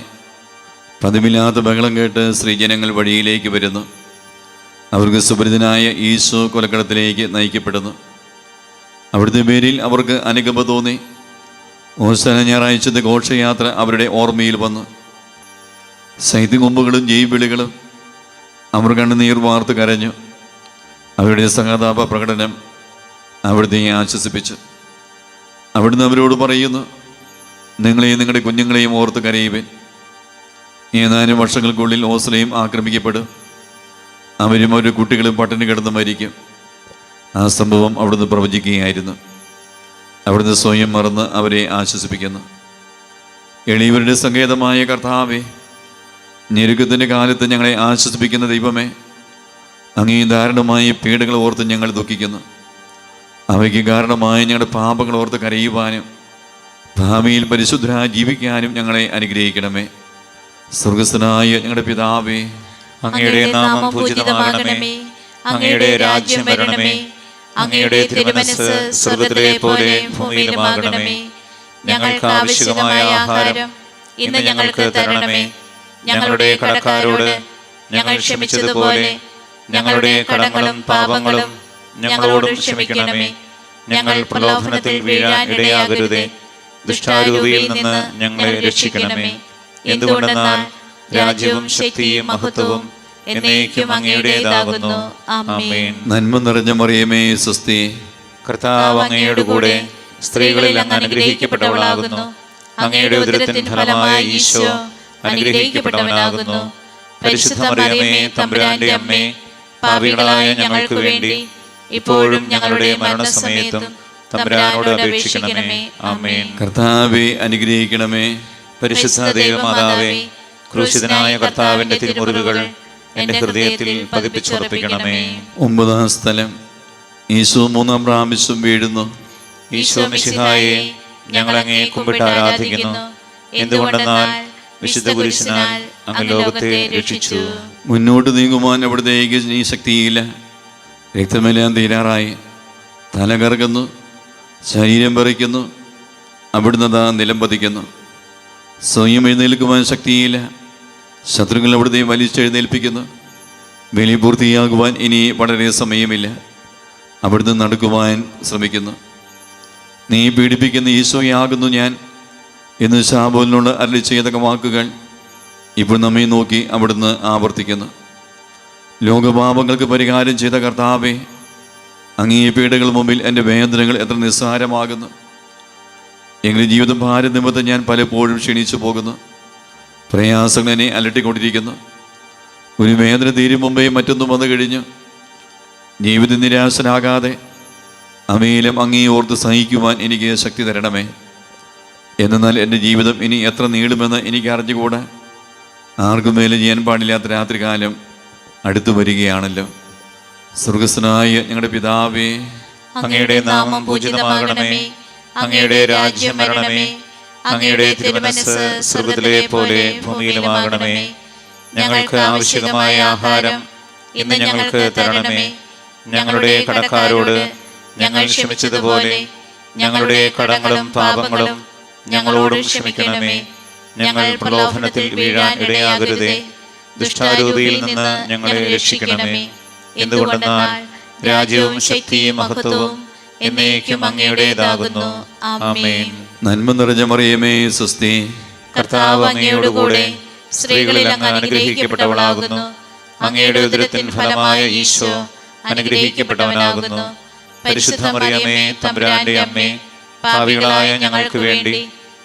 പതിവില്ലാത്ത ബഹളം കേട്ട് സ്ത്രീജനങ്ങൾ വഴിയിലേക്ക് വരുന്നു. അവർക്ക് സുപരിതനായ ഈശോ കൊലക്കടത്തിലേക്ക് നയിക്കപ്പെടുന്നു. അവിടുത്തെ പേരിൽ അവർക്ക് അനുകമ്പ തോന്നി. ഓശാന ഞായറാഴ്ചത്തെ ഘോഷയാത്ര അവരുടെ ഓർമ്മയിൽ വന്നു. ശൈത്യകൊമ്പുകളും ജൈവിളികളും അവർ കണ്ണുനീർ വാർത്ത് കരഞ്ഞു. അവരുടെ സഹതാപ പ്രകടനം അവിടുത്തെ ആശ്വസിപ്പിച്ചു. അവിടുന്ന് അവരോട് പറയുന്നു, നിങ്ങളെയും നിങ്ങളുടെ കുഞ്ഞുങ്ങളെയും ഓർത്ത് കരയുവിൻ. ഏതാനും വർഷങ്ങൾക്കുള്ളിൽ ഓസ്ലയും ആക്രമിക്കപ്പെടും. അവരും അവരുടെ കുട്ടികളും പട്ടിണി കിടന്ന് മരിക്കും. ആ സംഭവം അവിടുന്ന് പ്രവചിക്കുകയായിരുന്നു. അവിടുന്ന് സ്വയം മറന്ന് അവരെ ആശ്വസിപ്പിക്കുന്നു. എളിയവരുടെ സങ്കേതമായ കർത്താവേ, ഞെരുക്കത്തിൻ്റെ കാലത്ത് ഞങ്ങളെ ആശ്വസിപ്പിക്കുന്ന ദൈവമേ, അങ്ങേ ദാരുണമായ പീഡകൾ ഓർത്ത് ഞങ്ങൾ ദുഃഖിക്കുന്നു. അവയ്ക്ക് കാരണമായ ഞങ്ങളുടെ പാപങ്ങൾ ഓർത്ത് കരയുവാനും ഭാവിയിൽ പരിശുദ്ധരായി ജീവിക്കാനും ഞങ്ങളെ അനുഗ്രഹിക്കണമേ. സ്വർഗസ്ഥനായ ഞങ്ങളുടെ പിതാവേ, അങ്ങയുടെ നാമം പൂജിതമാകണമേ. അങ്ങയുടെ രാജ്യം വരണമേ. അങ്ങയുടെ തിരുമനസ്സ് സ്വർഗ്ഗത്തിലെ പോലെ ഭൂമിയിലുമാകണമേ. ഞങ്ങൾക്ക് ആവശ്യമായ ആഹാരം ഇന്ന് ഞങ്ങൾക്ക് തരണമേ. ഞങ്ങളുടെ കടക്കാരോട് ഞങ്ങൾ ക്ഷമിച്ചതുപോലെ ഞങ്ങളുടെ കടങ്ങളും പാപങ്ങളും ഞങ്ങളോടും ക്ഷമിക്കണമേ. ഞങ്ങൾ പ്രലോഭനത്തിൽ വീഴാൻ ഇടയാകരുതേ. ദുഷ്ടാരൂപിയിൽ നിന്ന് ഞങ്ങളെ രക്ഷിക്കണമേ. എന്തുകൊണ്ടെന്നാൽ രാജ്യവും ശക്തിയും മഹത്വവും എന്നേക്കും അങ്ങയുടേതാകുന്നു. ആമേൻ. നന്മ നിറഞ്ഞ മറിയമേ, സ്വസ്തി. കർത്താവ് അങ്ങയുടെ കൂടെ സ്ത്രീകളിൽ അങ്ങ് അനുഗ്രഹിക്കപ്പെട്ടവളാകുന്നു. അങ്ങയുടെ ഉദരത്തിൻ ഫലമായ ഈശോ അനുഗ്രഹിക്കപ്പെട്ടവനാകുന്നു. പരിശുദ്ധ മറിയമേ, തമ്പുരാന്റെ അമ്മേ, പാപികളായ ഞങ്ങൾക്ക് വേണ്ടി ഇപ്പോഴും ഞങ്ങളുടെ മരണസമയത്തും തമ്പുരാനോട് അപേക്ഷിക്കണമേ. ആമേൻ. കർത്താവേ, അനുഗ്രഹിക്കണമേ. പരിശുദ്ധ ദൈവമാതാവേ, ക്രൂശിതനായ കർത്താവിന്റെ തിരുമുറിവുകൾ എന്റെ ഹൃദയത്തിൽ പതിപ്പിച്ചുറപ്പിക്കണമേ. 9-ാം സ്ഥലം. ഈശോ 3-ാം പ്രാവശ്യം വീഴുന്നു. ഈശോ മിശിഹായെ, ഞങ്ങൾ അങ്ങേ കുമ്പിട്ട് ആരാധിക്കുന്നു. എന്തുകൊണ്ടെന്നാൽ വിശുദ്ധ കുരിശിനാൽ അങ്ങ് ലോകത്തെ രക്ഷിച്ചു. മുന്നോട്ട് നീങ്ങുവാൻ അവിടുത്തേക്ക് ഈ ശക്തിയില്ല. രക്തമെല്ലാം തീരാറായി. തല കറങ്ങുന്നു, ശരീരം പറിക്കുന്നു. അവിടുന്ന് താ നിലം പതിക്കുന്നു. സ്വയം എഴുന്നേൽക്കുവാൻ ശക്തിയില്ല. ശത്രുക്കൾ അവിടുത്തെ വലിച്ചെഴുന്നേൽപ്പിക്കുന്നു. ബലി പൂർത്തിയാകുവാൻ ഇനി വളരെ സമയമില്ല. അവിടുന്ന് നടക്കുവാൻ ശ്രമിക്കുന്നു. നീ പീഡിപ്പിക്കുന്ന ഈശോയാകുന്നു ഞാൻ എന്ന് ശാബോലിനോട് അരുളി ചെയ്ത വാക്കുകൾ ഇപ്പോൾ നമ്മെ നോക്കി അവിടുന്ന് ആവർത്തിക്കുന്നു. ലോകപാപങ്ങൾക്ക് പരിഹാരം ചെയ്ത കർത്താവേ, അങ്ങേ പീഡകൾ മുമ്പിൽ എൻ്റെ വേദനകൾ എത്ര നിസ്സാരമാകുന്നു. എങ്കിലും ജീവിതം ഭാരം നിമിത്തം ഞാൻ പലപ്പോഴും ക്ഷീണിച്ചു പോകുന്നു. പ്രയാസങ്ങൾ എന്നെ അലട്ടിക്കൊണ്ടിരിക്കുന്നു. ഒരു വേദന തീരും മുമ്പേ മറ്റൊന്നും വന്നു കഴിഞ്ഞു. ജീവിത നിരാശനാകാതെ അവയിലും അങ്ങേ ഓർത്ത് സഹിക്കുവാൻ എനിക്ക് ശക്തി തരണമേ. എന്നാൽ എൻ്റെ ജീവിതം ഇനി എത്ര നീളുമെന്ന് എനിക്ക് അറിഞ്ഞുകൂടാ. ആർക്കും മേലെ ചെയ്യാൻ പാടില്ലാത്ത രാത്രികാലം അടുത്തു വരികയാണല്ലോ. സ്വർഗസ്ഥനായ ഞങ്ങളുടെ പിതാവേ, അങ്ങയുടെ നാമം പൂജിതമാകണമേ. അങ്ങയുടെ രാജ്യം വരണമേ. അങ്ങയുടെ തിരുമനസ്സ് സ്വർഗ്ഗത്തിലെ പോലെ ഭൂമിയിലുമാകണമേ. ഞങ്ങൾക്ക് ആവശ്യമായ ആഹാരം ഇന്ന് ഞങ്ങൾക്ക് തരണമേ. ഞങ്ങളുടെ കടക്കാരോട് ഞങ്ങൾ ക്ഷമിച്ചതുപോലെ ഞങ്ങളുടെ കടങ്ങളും പാപങ്ങളും ഞങ്ങളോടും ക്ഷമിക്കണമേ. ഞങ്ങൾ പ്രലോഭനത്തിൽ വീഴാൻ ഇടയാകരുതേ. ദുഷ്ടാരൂപിയിൽ നിന്ന് ഞങ്ങളെ രക്ഷിക്കണമേ. എന്തുകൊണ്ടെന്നാൽ രാജ്യവും ശക്തിയും മഹത്വവും എന്നേക്കും അങ്ങയുടേതാകുന്നു. ആമേൻ. നന്മ നിറഞ്ഞ മറിയമേ, സ്വസ്തി. കർത്താവ് അങ്ങയുടെ കൂടെ സ്ത്രീകളിൽ അങ്ങ് അനുഗ്രഹിക്കപ്പെട്ടവളാകുന്നു. അങ്ങയുടെ ഉദരത്തിൻ ഫലമായ ഈശോ അനുഗ്രഹിക്കപ്പെട്ടവനാകുന്നു. പരിശുദ്ധ മറിയമേ, തമ്പുരാന്റെ അമ്മേ, പാപികളായ ഞങ്ങൾക്ക് വേണ്ടി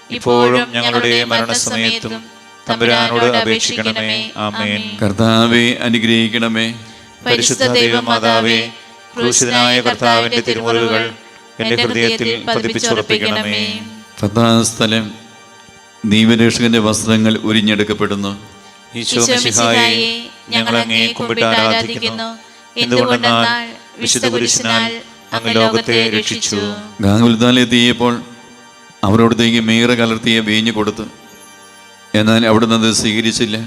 ഇപ്പോഴും ഞങ്ങളുടെ മരണസമയത്തും തമ്പുരാനോട് അപേക്ഷിക്കണമേ. ആമേൻ. കർത്താവേ, അനുഗ്രഹിക്കണമേ. പരിശുദ്ധ ദൈവമാതാവേ, ക്രൂശിതനായ കർത്താവിന്റെ തിരുമുറിവുകൾ എന്റെ ഹൃദയത്തിൽ പതിപ്പിച്ചുറപ്പിക്കണമേ. 10-ാം സ്ഥലം. ദൈവരക്ഷകന്റെ വസ്ത്രങ്ങൾ ഉരിഞ്ഞെടുക്കപ്പെടുന്നു. ഈശോ മിശിഹായെ, ഞങ്ങൾ അങ്ങേ കുമ്പിട്ട് ആരാധിക്കുന്നു. എന്തുകൊണ്ടെന്നാൽ വിശുദ്ധ കുരിശിനാൽ അങ്ങ് ലോകത്തെ രക്ഷിച്ചു. ഗാഗുൽത്താലെത്തിയപ്പോൾ അവരോടത്തേക്ക് മീറ കലർത്തിയ വീഞ്ഞു കൊടുത്തു. എന്നാൽ അവിടുന്ന് അത് സ്വീകരിച്ചില്ല.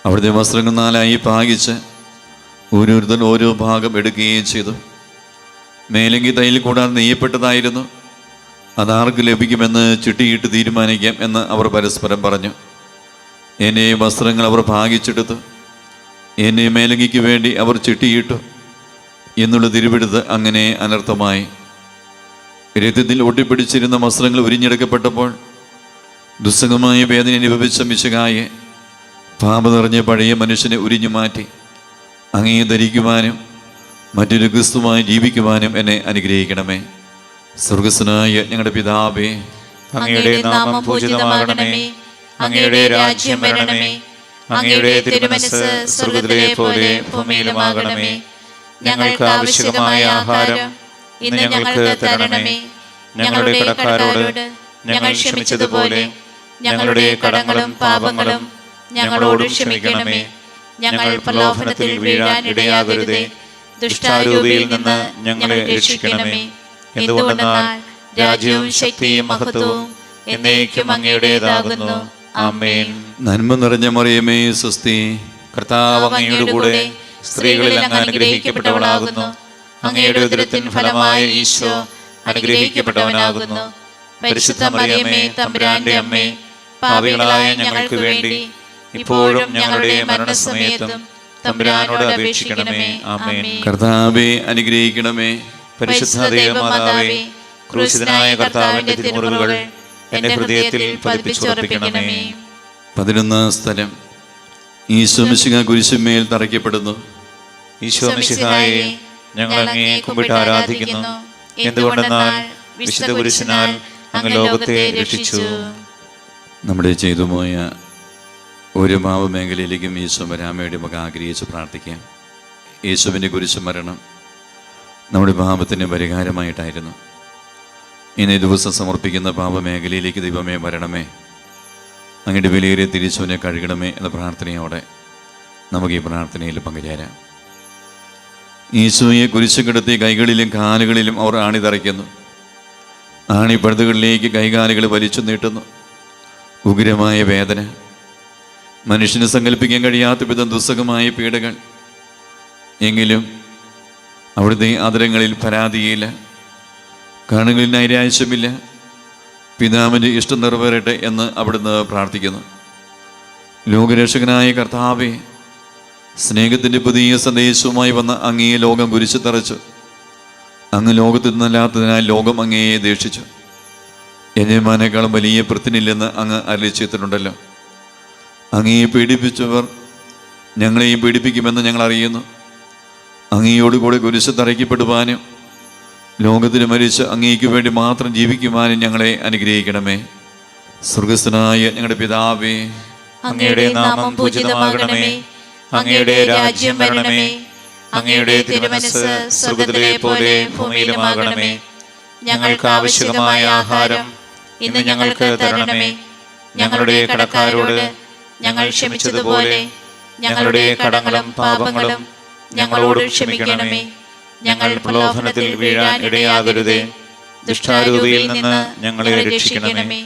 അവിടുത്തെ വസ്ത്രങ്ങൾ 4ആയി ഭാഗിച്ച് ഓരോരുത്തർ ഓരോ ഭാഗം എടുക്കുകയും ചെയ്തു. മേലെങ്കി തൈൽ കൂടാൻ നെയ്യപ്പെട്ടതായിരുന്നു. അതാർക്ക് ലഭിക്കുമെന്ന് ചിട്ടിയിട്ട് തീരുമാനിക്കാം എന്ന് അവർ പരസ്പരം പറഞ്ഞു. എന്നെ വസ്ത്രങ്ങൾ അവർ ഭാഗിച്ചെടുത്തു. എന്നെ മേലങ്കിക്ക് വേണ്ടി അവർ ചിട്ടിയിട്ടു എന്നുള്ള തിരുവെടുത്ത് അങ്ങനെ അനർത്ഥമായി. രക്തത്തിൽ ഒട്ടിപ്പിടിച്ചിരുന്ന വസ്ത്രങ്ങൾ ഉരിഞ്ഞെടുക്കപ്പെട്ടപ്പോൾ ദുസ്സഹമായ വേദന അനുഭവിച്ച മിശിഹായെ, പാപം നിറഞ്ഞ പഴയ മനുഷ്യനെ ഉരിഞ്ഞു മാറ്റി അങ്ങേ ധരിക്കുവാനും മറ്റൊരു ക്രിസ്തുമായി ജീവിക്കുവാനും എന്നെ അനുഗ്രഹിക്കണമേ. സ്വർഗസ്ഥനായ ഞങ്ങളുടെ പിതാവേ, അങ്ങയുടെ നാമം പൂജിതമാകണമേ. അങ്ങയുടെ രാജ്യം വരണമേ. അങ്ങയുടെ തിരുമനസ്സ് സ്വർഗ്ഗത്തിലെ പോലെ ഭൂമിയിലുമാകണമേ. ഞങ്ങൾക്ക് ആവശ്യമായ ആഹാരം ഇന്ന് ഞങ്ങൾക്ക് തരണമേ. ഞങ്ങളുടെ കടക്കാരോട് ഞങ്ങൾ ക്ഷമിച്ചതുപോലെ ഞങ്ങളുടെ കടങ്ങളും പാപങ്ങളും ഞങ്ങളോട് ക്ഷമിക്കണമേ. ഞങ്ങൾ പ്രലോഭനത്തിൽ വീഴാൻ ഇടയാകരുതേ. ദുഷ്ടാരൂപിയിൽ നിന്ന് ഞങ്ങളെ രക്ഷിക്കണമേ. എന്തുകൊണ്ടെന്നാൽ രാജ്യവും ശക്തിയും മഹത്വവും എന്നേക്കും അങ്ങയുടേതാകുന്നു. ആമേൻ. നന്മ നിറഞ്ഞ മറിയമേ, സ്വസ്തി. കർത്താവ് അങ്ങയുടെ കൂടെ സ്ത്രീകളിൽ അങ്ങ് അനുഗ്രഹിക്കപ്പെട്ടവളാകുന്നു. അങ്ങയുടെ ഉദരത്തിൻ ഫലമായ ഈശോ അനുഗ്രഹിക്കപ്പെട്ടവനാകുന്നു. പരിശുദ്ധ മറിയമേ, തമ്പുരാന്റെ അമ്മേ, പാപികളായ ഞങ്ങൾക്ക് വേണ്ടി ഇപ്പോഴും ഞങ്ങളുടെ മരണസമയത്തും തമ്പുരാനോട് അപേക്ഷിക്കണമേ. ആമേൻ. കർത്താവേ, അനുഗ്രഹിക്കണമേ. പരിശുദ്ധ ദൈവമാതാവേ, ക്രൂശിതനായ കർത്താവിന്റെ തിരുമുറിവുകൾ എന്റെ ഹൃദയത്തിൽ പതിപ്പിച്ചുറപ്പിക്കണമേ. 11 സ്ഥലം. ഈശോ മിശിഹാ കുരിശുമേൽ തറയ്ക്കപ്പെടുന്നു. ഈശോ മിശിഹായെ, ഞങ്ങൾ അങ്ങയെ കുമ്പിട്ട് ആരാധിക്കുന്നു. എന്തുകൊണ്ടെന്നാൽ വിശുദ്ധ കുരിശിനാൽ അങ്ങ് ലോകത്തെ രക്ഷിച്ചു. നമ്മുടെ ചെയ്തുപോയ ഒരു പാപമേഖലയിലേക്കും ഈശോ വരാൻ വേണ്ടി നമുക്ക് ആഗ്രഹിച്ച് പ്രാർത്ഥിക്കാം. യേശുവിൻ്റെ കുരിശ് മരണം നമ്മുടെ പാപത്തിന് പരിഹാരമായിട്ടായിരുന്നു. ഇന്നേ ദിവസം സമർപ്പിക്കുന്ന പാപമേഖലയിലേക്ക് ദൈവമേ വരണമേ, അങ്ങയുടെ വിലയേറിയ തിരിച്ചുവിനെ കഴുകണമേ എന്ന പ്രാർത്ഥനയോടെ നമുക്ക് ഈ പ്രാർത്ഥനയിൽ പങ്കുചേരാം. ഈശോയെ കുരിശ് കിടത്തി കൈകളിലും കാലുകളിലും അവർ ആണി തറയ്ക്കുന്നു. ആണിപ്പഴുതുകളിലേക്ക് കൈകാലുകൾ വലിച്ചു നീട്ടുന്നു. ഉഗ്രമായ വേദന, മനുഷ്യന് സങ്കല്പിക്കാൻ കഴിയാത്ത വിധം ദുസ്സഹമായ പീഡകൾ. എങ്കിലും അവിടുത്തെ ആദരങ്ങളിൽ പരാതിയില്ല, കണ്ണുകളിൽ നൈരാശ്യമില്ല. പിതാവിൻ്റെ ഇഷ്ടം നിറവേറട്ടെ എന്ന് അവിടുന്ന് പ്രാർത്ഥിക്കുന്നു. ലോകരക്ഷകനായ കർത്താവേ, സ്നേഹത്തിൻ്റെ പുതിയ സന്ദേശവുമായി വന്ന അങ്ങയെ ലോകം കുരിശു തറച്ചു. അങ്ങ് ലോകത്തിൽ നിന്നല്ലാത്തതിനാൽ ലോകം അങ്ങയെ ദേഷിച്ചു. യജമാനേക്കാളും വലിയ പൃഥ്വിനില്ലെന്ന് അങ്ങ് അരുളിച്ചെയ്തിട്ടുണ്ടല്ലോ. അങ്ങയെ പീഡിപ്പിച്ചവർ ഞങ്ങളെയും പീഡിപ്പിക്കുമെന്ന് ഞങ്ങൾ അറിയുന്നു. അങ്ങയോടുകൂടി കുരിശ് തറയ്ക്കപ്പെടുവാനും ലോകത്തിന് മരിച്ച് അങ്ങേക്ക് വേണ്ടി മാത്രം ജീവിക്കുവാനും ഞങ്ങളെ അനുഗ്രഹിക്കണമേ. സ്വർഗസ്ഥനായ ഞങ്ങളുടെ പിതാവേ, അങ്ങയുടെ നാമം പൂജിതമാകണമേ. അങ്ങയുടെ രാജ്യം വരണമേ. അങ്ങയുടെ തിരുമനസ്സ് സ്വർഗ്ഗത്തിലെ പോലെ ഭൂമിയിലുമാകണമേ. ഞങ്ങൾക്ക് ആവശ്യമായ ആഹാരം ഇന്ന് ഞങ്ങൾക്ക് തരണമേ. ഞങ്ങളുടെ കടക്കാരോട് ഞങ്ങൾ ക്ഷമിച്ചതുപോലെ ഞങ്ങളുടെ കടങ്ങളും പാപങ്ങളും ഞങ്ങളോട് ക്ഷമിക്കണമേ. ഞങ്ങൾ പ്രലോഭനത്തിൽ വീഴാൻ ഇടയാകരുതേ. ദുഷ്ടാരൂപിയിൽ നിന്ന് ഞങ്ങളെ രക്ഷിക്കണമേ.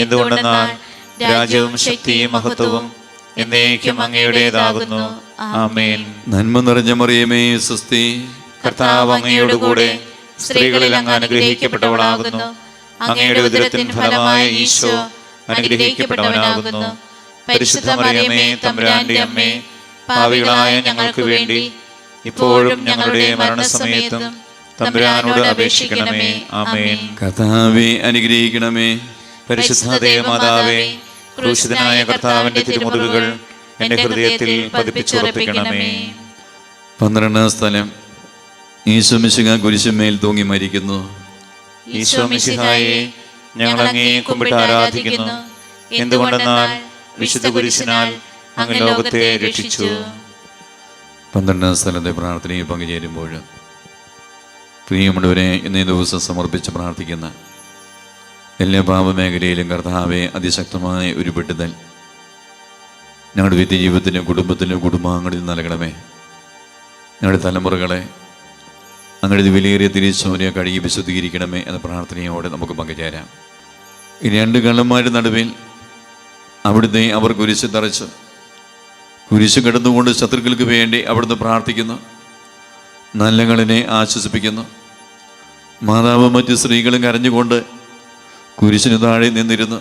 എന്തുകൊണ്ടെന്നാൽ രാജ്യവും ശക്തിയും മഹത്വവും എന്നേക്കും അങ്ങയുടേതാകുന്നു. ആമേൻ. നന്മ നിറഞ്ഞ മറിയമേ, സ്വസ്തി. കർത്താവ് അങ്ങയോട് കൂടെ സ്ത്രീകളിൽ അങ്ങ് അനുഗ്രഹിക്കപ്പെട്ടവളാകുന്നു. അങ്ങയുടെ ഉദരത്തിൻ ഫലമായ ഈശോ അനുഗ്രഹിക്കപ്പെട്ടവനാകുന്നു. പരിശുദ്ധ മറിയമേ, തമ്പുരാന്റെ അമ്മേ, പാപികളായ ഞങ്ങൾക്ക് വേണ്ടി ഇപ്പോഴും ഞങ്ങളുടെ മരണസമയത്തും തമ്പുരാനോട് അപേക്ഷിക്കണമേ. ആമേൻ. കർത്താവേ, അനുഗ്രഹിക്കണമേ. പരിശുദ്ധ ദൈവമാതാവേ, ക്രൂശിതനായ കർത്താവിന്റെ തിരുമുറിവുകൾ എന്റെ ഹൃദയത്തിൽ പതിപ്പിച്ചുറപ്പിക്കണമേ. 12 സ്ഥലം. ഈശോ മിശിഹാ കുരിശുമേൽ തൂങ്ങി മരിക്കുന്നു. ഈശോ മിശിഹായെ, ഞങ്ങൾ അങ്ങയെ കുമ്പിട്ട് ആരാധിക്കുന്നു. എന്തുകൊണ്ടെന്നാൽ വിശുദ്ധ കുരിശിനാൽ അങ്ങ് ലോകത്തെ രക്ഷിച്ചു. 12 സ്ഥലത്തെ പ്രാർത്ഥനയിൽ പങ്കുചേരുമ്പോൾ പ്രിയമുള്ളവരെ, ഇന്നേ ദിവസം സമർപ്പിച്ച് പ്രാർത്ഥിക്കുന്ന എല്ലാ പാപമേഖലയിലും കർത്താവെ അതിശക്തമായ ഒരു വിടുതൽ ഞങ്ങളുടെ വ്യക്തിജീവിതത്തിലും കുടുംബത്തിലും കുടുംബാംഗങ്ങളിൽ നൽകണമേ. ഞങ്ങളുടെ തലമുറകളെ അങ്ങയുടെ വിലയേറിയ തിരിച്ചോനെ കഴുകി വിശുദ്ധീകരിക്കണമേ എന്ന പ്രാർത്ഥനയോടെ നമുക്ക് പങ്കുചേരാം. ഈ 2 കള്ളന്മാരുടെ നടുവിൽ അവിടുത്തെ അവർ കുരിശ് തറച്ചു. കുരിശ് കിടന്നുകൊണ്ട് ശത്രുക്കൾക്ക് വേണ്ടി അവിടുന്ന് പ്രാർത്ഥിക്കുന്നു. നല്ലകളിനെ ആശ്വസിപ്പിക്കുന്നു. മാതാവും മറ്റ് സ്ത്രീകളും കരഞ്ഞുകൊണ്ട് കുരിശിന് താഴെ നിന്നിരുന്നു.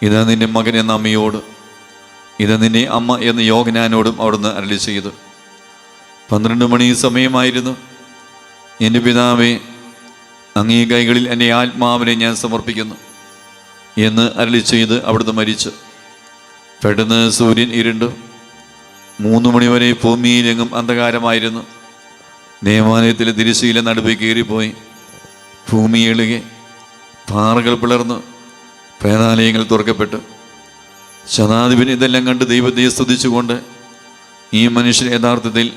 ഇതാ നിന്റെ മകൻ എന്ന അമ്മയോട്, ഇതാ നിന്റെ അമ്മ എന്ന യോഹന്നാനോടും അവിടുന്ന് അരുളി ചെയ്തു. 12 മണി സമയമായിരുന്നു. എൻ്റെ പിതാവേ, അങ്ങേ കൈകളിൽ എൻ്റെ ആത്മാവിനെ ഞാൻ സമർപ്പിക്കുന്നു എന്ന് അരുളി ചെയ്ത് അവിടുന്ന് മരിച്ചു. പെട്ടെന്ന് സൂര്യൻ ഇരുണ്ടു. 3 മണിവരെ ഭൂമിയിലെങ്ങും അന്ധകാരമായിരുന്നു. ദേവാലയത്തിലെ തിരശ്ശീല നടുവിൽ കീറിപ്പോയി. ഭൂമി എളുകെ, പാറകൾ പിളർന്നു, പ്രേതാലയങ്ങൾ തുറക്കപ്പെട്ടു. ശതാധിപൻ ഇതെല്ലാം കണ്ട് ദൈവത്തെ സ്തുതിച്ചുകൊണ്ട് ഈ മനുഷ്യൻ യഥാർത്ഥത്തിൽ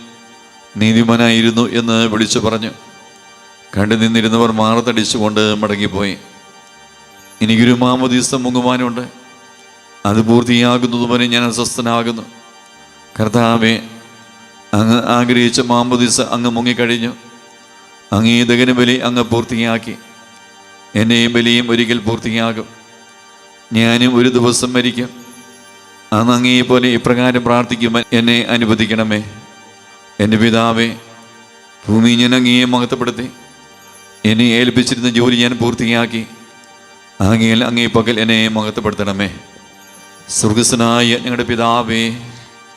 നീതിമാനായിരുന്നു എന്ന് വിളിച്ചു പറഞ്ഞു. കണ്ടു നിന്നിരുന്നവർ മാറത്തടിച്ചുകൊണ്ട് മടങ്ങിപ്പോയി. എനിക്കൊരു മാമോദീസ മുങ്ങുവാനുണ്ട്, അത് പൂർത്തിയാകുന്നതുവരെ ഞാൻ അസ്വസ്ഥനാകുന്നു. കർത്താവേ, അങ്ങ് ആഗ്രഹിച്ച മാമോദീസ അങ്ങ് മുങ്ങിക്കഴിഞ്ഞു. അങ്ങ് ഈ ദഹനബലി അങ്ങ് പൂർത്തിയാക്കി. എന്നെയും ബലിയും ഒരിക്കൽ പൂർത്തിയാകും. ഞാനും ഒരു ദിവസം മരിക്കും. അന്ന് അങ്ങേപോലെ ഇപ്രകാരം പ്രാർത്ഥിക്കുവാൻ എന്നെ അനുവദിക്കണമേ. എൻ്റെ പിതാവേ, ഭൂമി ഞാൻ അങ്ങയെ മഹത്വപ്പെടുത്തി. എന്നെ ഏൽപ്പിച്ചിരുന്ന ജോലി ഞാൻ പൂർത്തിയാക്കി. അങ്ങയിൽ അങ്ങേ പകൽ എന്നെ മഹത്വപ്പെടുത്തണമേ. സ്വർഗസ്വനായ ഞങ്ങളുടെ പിതാവേ,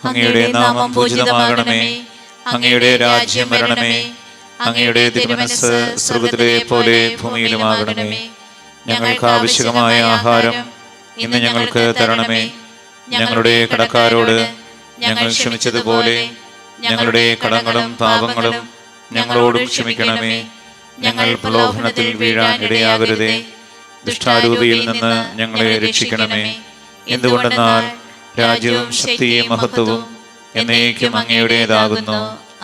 അങ്ങയുടെ നാമം പൂജിതമാകണമേ. അങ്ങയുടെ രാജ്യം വരണമേ. അങ്ങയുടെ തിരുമനസ്സ് സ്വർഗ്ഗത്തിലെ പോലെ ഭൂമിയിലുമാകണമേ. ഞങ്ങൾക്ക് ആവശ്യമായ ആഹാരം ഇന്ന് ഞങ്ങൾക്ക് തരണമേ. ഞങ്ങളുടെ കടക്കാരോട് ഞങ്ങൾ ക്ഷമിച്ചതുപോലെ ഞങ്ങളുടെ കടങ്ങളും പാപങ്ങളും ഞങ്ങളോടും ക്ഷമിക്കണമേ. ഞങ്ങൾ പ്രലോഭനത്തിൽ വീഴാൻ ഇടയാകരുതേ. ദുഷ്ടാരൂപിയിൽ നിന്ന് ഞങ്ങളെ രക്ഷിക്കണമേ. എന്തുകൊണ്ടെന്നാൽ രാജ്യവും ശക്തിയും മഹത്വവും എന്നേക്കും അങ്ങയുടേതാകുന്നു.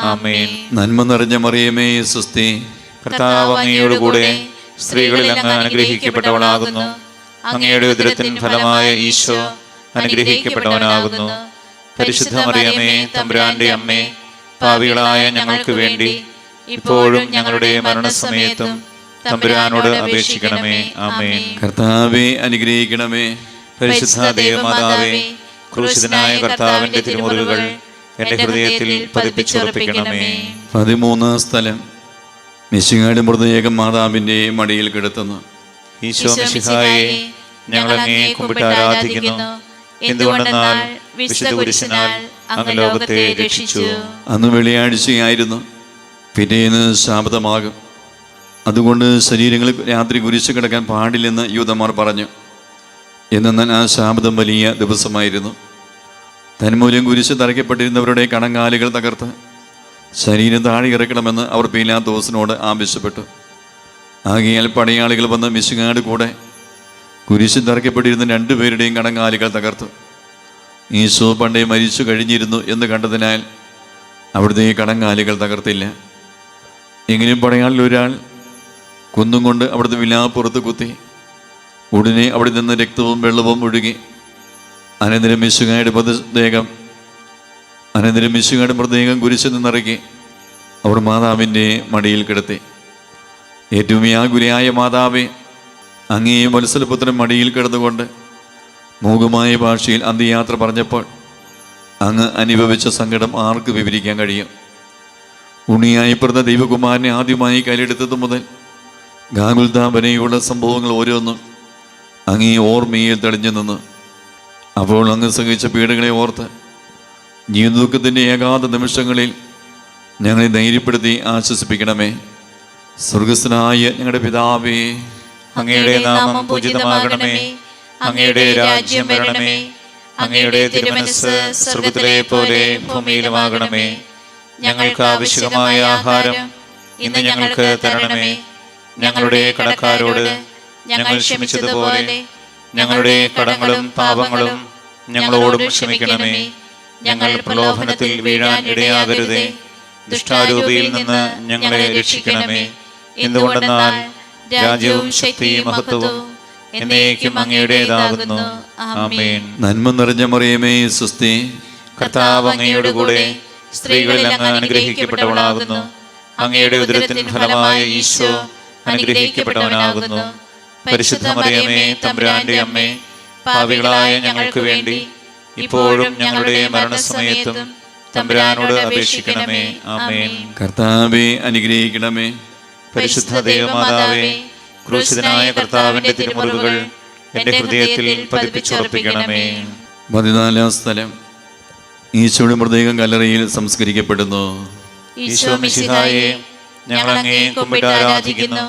ആമേൻ. നന്മ നിറഞ്ഞ മറിയമേ, സ്വസ്തി. കർത്താവ് അങ്ങയോടുകൂടെ സ്ത്രീകളിൽ അങ്ങ് അനുഗ്രഹിക്കപ്പെട്ടവളാകുന്നു. അങ്ങയുടെ ഉദരത്തിൻ ഫലമായ ഈശോ അനുഗ്രഹിക്കപ്പെട്ടവനാകുന്നു. പരിശുദ്ധ മറിയമേ, തമ്പുരാന്റെ അമ്മേ, പാപികളായ ഞങ്ങൾക്ക് വേണ്ടി ഇപ്പോഴും ഞങ്ങളുടെ മരണസമയത്തും തമ്പുരാനോട് അപേക്ഷിക്കണമേ. ആമേൻ. കർത്താവേ, അനുഗ്രഹിക്കണമേ. പരിശുദ്ധ ദേവമാതാവേ, ക്രൂശിതനായ കർത്താവിന്റെ തിരുമുറിവുകൾ എന്റെ ഹൃദയത്തിൽ പതിപ്പിച്ചുറപ്പിക്കണമേ. 13 സ്ഥലം. മിശിഹായുടെ മൃതദേഹം മാതാവിൻ്റെ മടിയിൽ കിടത്തുന്നു. ഈശോ മിശിഹായെ, ഞങ്ങൾ അങ്ങയെ കുമ്പിട്ട് ആരാധിക്കുന്നു. എന്തുകൊണ്ടെന്നാൽ വിശുദ്ധ കുരിശിനാൽ അങ്ങ് ലോകത്തെ രക്ഷിച്ചു. അന്ന് വെള്ളിയാഴ്ചയായിരുന്നു. പിറ്റേന്ന് ശാബതമാകും. അതുകൊണ്ട് ശരീരങ്ങൾ രാത്രി കുരിശ് കിടക്കാൻ പാടില്ലെന്ന് യൂദന്മാർ പറഞ്ഞു. എന്നാൽ ആ ശാബതം വലിയ ദിവസമായിരുന്നു. തന്മൂലം കുരിശ് തറയ്ക്കപ്പെട്ടിരുന്നവരുടെ കണങ്കാലുകൾ തകർത്ത് ശരീരം താഴെ ഇറക്കണമെന്ന് അവർ പീലാത്തോസിനോട് ആവശ്യപ്പെട്ടു. ആകയാൽ പടയാളികൾ വന്ന് മിശിഹായുടെ കൂടെ കുരിശിൽ തറയ്ക്കപ്പെട്ടിരുന്ന 2 പേരുടെയും കണങ്കാലുകൾ തകർത്തു. ഈശോ പണ്ടേ മരിച്ചു കഴിഞ്ഞിരുന്നു എന്ന് കണ്ടതിനാൽ അവിടുത്തെ കണങ്കാലുകൾ തകർത്തില്ല. എങ്കിലും പടയാളിൽ ഒരാൾ കുന്നും കൊണ്ട് അവിടുത്തെ വിലാപ്പുറത്ത് കുത്തി. ഉടനെ അവിടെ നിന്ന് രക്തവും വെള്ളവും ഒഴുകി. അനന്തരം മിശിഹായുടെ മൃതദേഹം കുരിശിൽ നിന്നിറക്കി അവർ മാതാവിൻ്റെ മടിയിൽ കിടത്തി. ഏറ്റവും വ്യാകുലയായ മാതാവേ, അങ്ങേ വത്സലപുത്രൻ മടിയിൽ കിടന്നുകൊണ്ട് മൂകമായ ഭാഷയിൽ അന്ത്യയാത്ര പറഞ്ഞപ്പോൾ അങ്ങ് അനുഭവിച്ച സങ്കടം ആർക്ക് വിവരിക്കാൻ കഴിയും? ഉണ്ണിയായി പിറന്ന ദൈവകുമാരനെ ആദ്യമായി കയ്യിലെടുത്തത് മുതൽ ഗാഗുൽത്താ വരെയുള്ള സംഭവങ്ങൾ ഓരോന്നും അങ്ങേ ഓർമ്മയിൽ തെളിഞ്ഞു നിന്ന്. അപ്പോൾ അങ്ങ് സഹിച്ച പീഡകളെ ഓർത്ത് ജീവിതദുഃഖത്തിൻ്റെ ഏകാന്ത നിമിഷങ്ങളിൽ ഞങ്ങളെ ധൈര്യപ്പെടുത്തി ആശ്വസിപ്പിക്കണമേ. സ്വർഗസ്ഥനായ ഞങ്ങളുടെ പിതാവേ, അങ്ങയുടെ നാമം പൂജിതമാകണമേ. അങ്ങയുടെ രാജ്യം വരണമേ. അങ്ങയുടെ തിരുമനസ്സ് സ്വർഗ്ഗത്തിലെ പോലെ ഭൂമിയിലുമാകണമേ. ഞങ്ങൾക്ക് ആവശ്യമായ ആഹാരം ഇന്ന് ഞങ്ങൾക്ക് തരണമേ. ഞങ്ങളുടെ കടക്കാരോട് ഞങ്ങൾ ക്ഷമിച്ചതുപോലെ ഞങ്ങളുടെ കടങ്ങളും പാപങ്ങളും ഞങ്ങളോടും ക്ഷമിക്കണമേ. ഞങ്ങൾ പ്രലോഭനത്തിൽ വീഴാൻ ഇടയാകരുതേ. ദുഷ്ടാരൂപിയിൽ നിന്ന് ഞങ്ങളെ രക്ഷിക്കണമേ. എന്തുകൊണ്ടെന്നാൽ രാജ്യവും ശക്തിയും മഹത്വവും എന്നേക്കും അങ്ങയുടേതാകുന്നു. ആമേൻ. നന്മ നിറഞ്ഞ മറിയമേ, സ്വസ്തി. കർത്താവ് അങ്ങയോടുകൂടെ സ്ത്രീകളിൽ അങ്ങ് അനുഗ്രഹിക്കപ്പെട്ടവളാകുന്നു. അങ്ങയുടെ ഉദരത്തിൻ ഫലമായ ഈശോ അനുഗ്രഹിക്കപ്പെട്ടവനാകുന്നു. പരിശുദ്ധ മറിയമേ, തമ്പുരാന്റെ അമ്മേ, പാപികളായ ഞങ്ങൾക്ക് വേണ്ടി ഇപ്പോഴും ഞങ്ങളുടെ മരണസമയത്തും തമ്പുരാനോട് അപേക്ഷിക്കണമേ. ആമേൻ. കർത്താവേ, അനുഗ്രഹിക്കണമേ. പരിശുദ്ധ ദേവമാതാവേ, ക്രൂശിതനായ കർത്താവിന്റെ തിരുമുറിവുകൾ എന്റെ ഹൃദയത്തിൽ പതിപ്പിച്ചുറപ്പിക്കണമേ. 14 സ്ഥലം. ഈശോയുടെ മൃതദേഹം കല്ലറയിൽ സംസ്കരിക്കപ്പെടുന്നു. ഈശോ മിശിഹായെ, ഞങ്ങൾ അങ്ങയെ കുമ്പിട്ട് ആരാധിക്കുന്നു.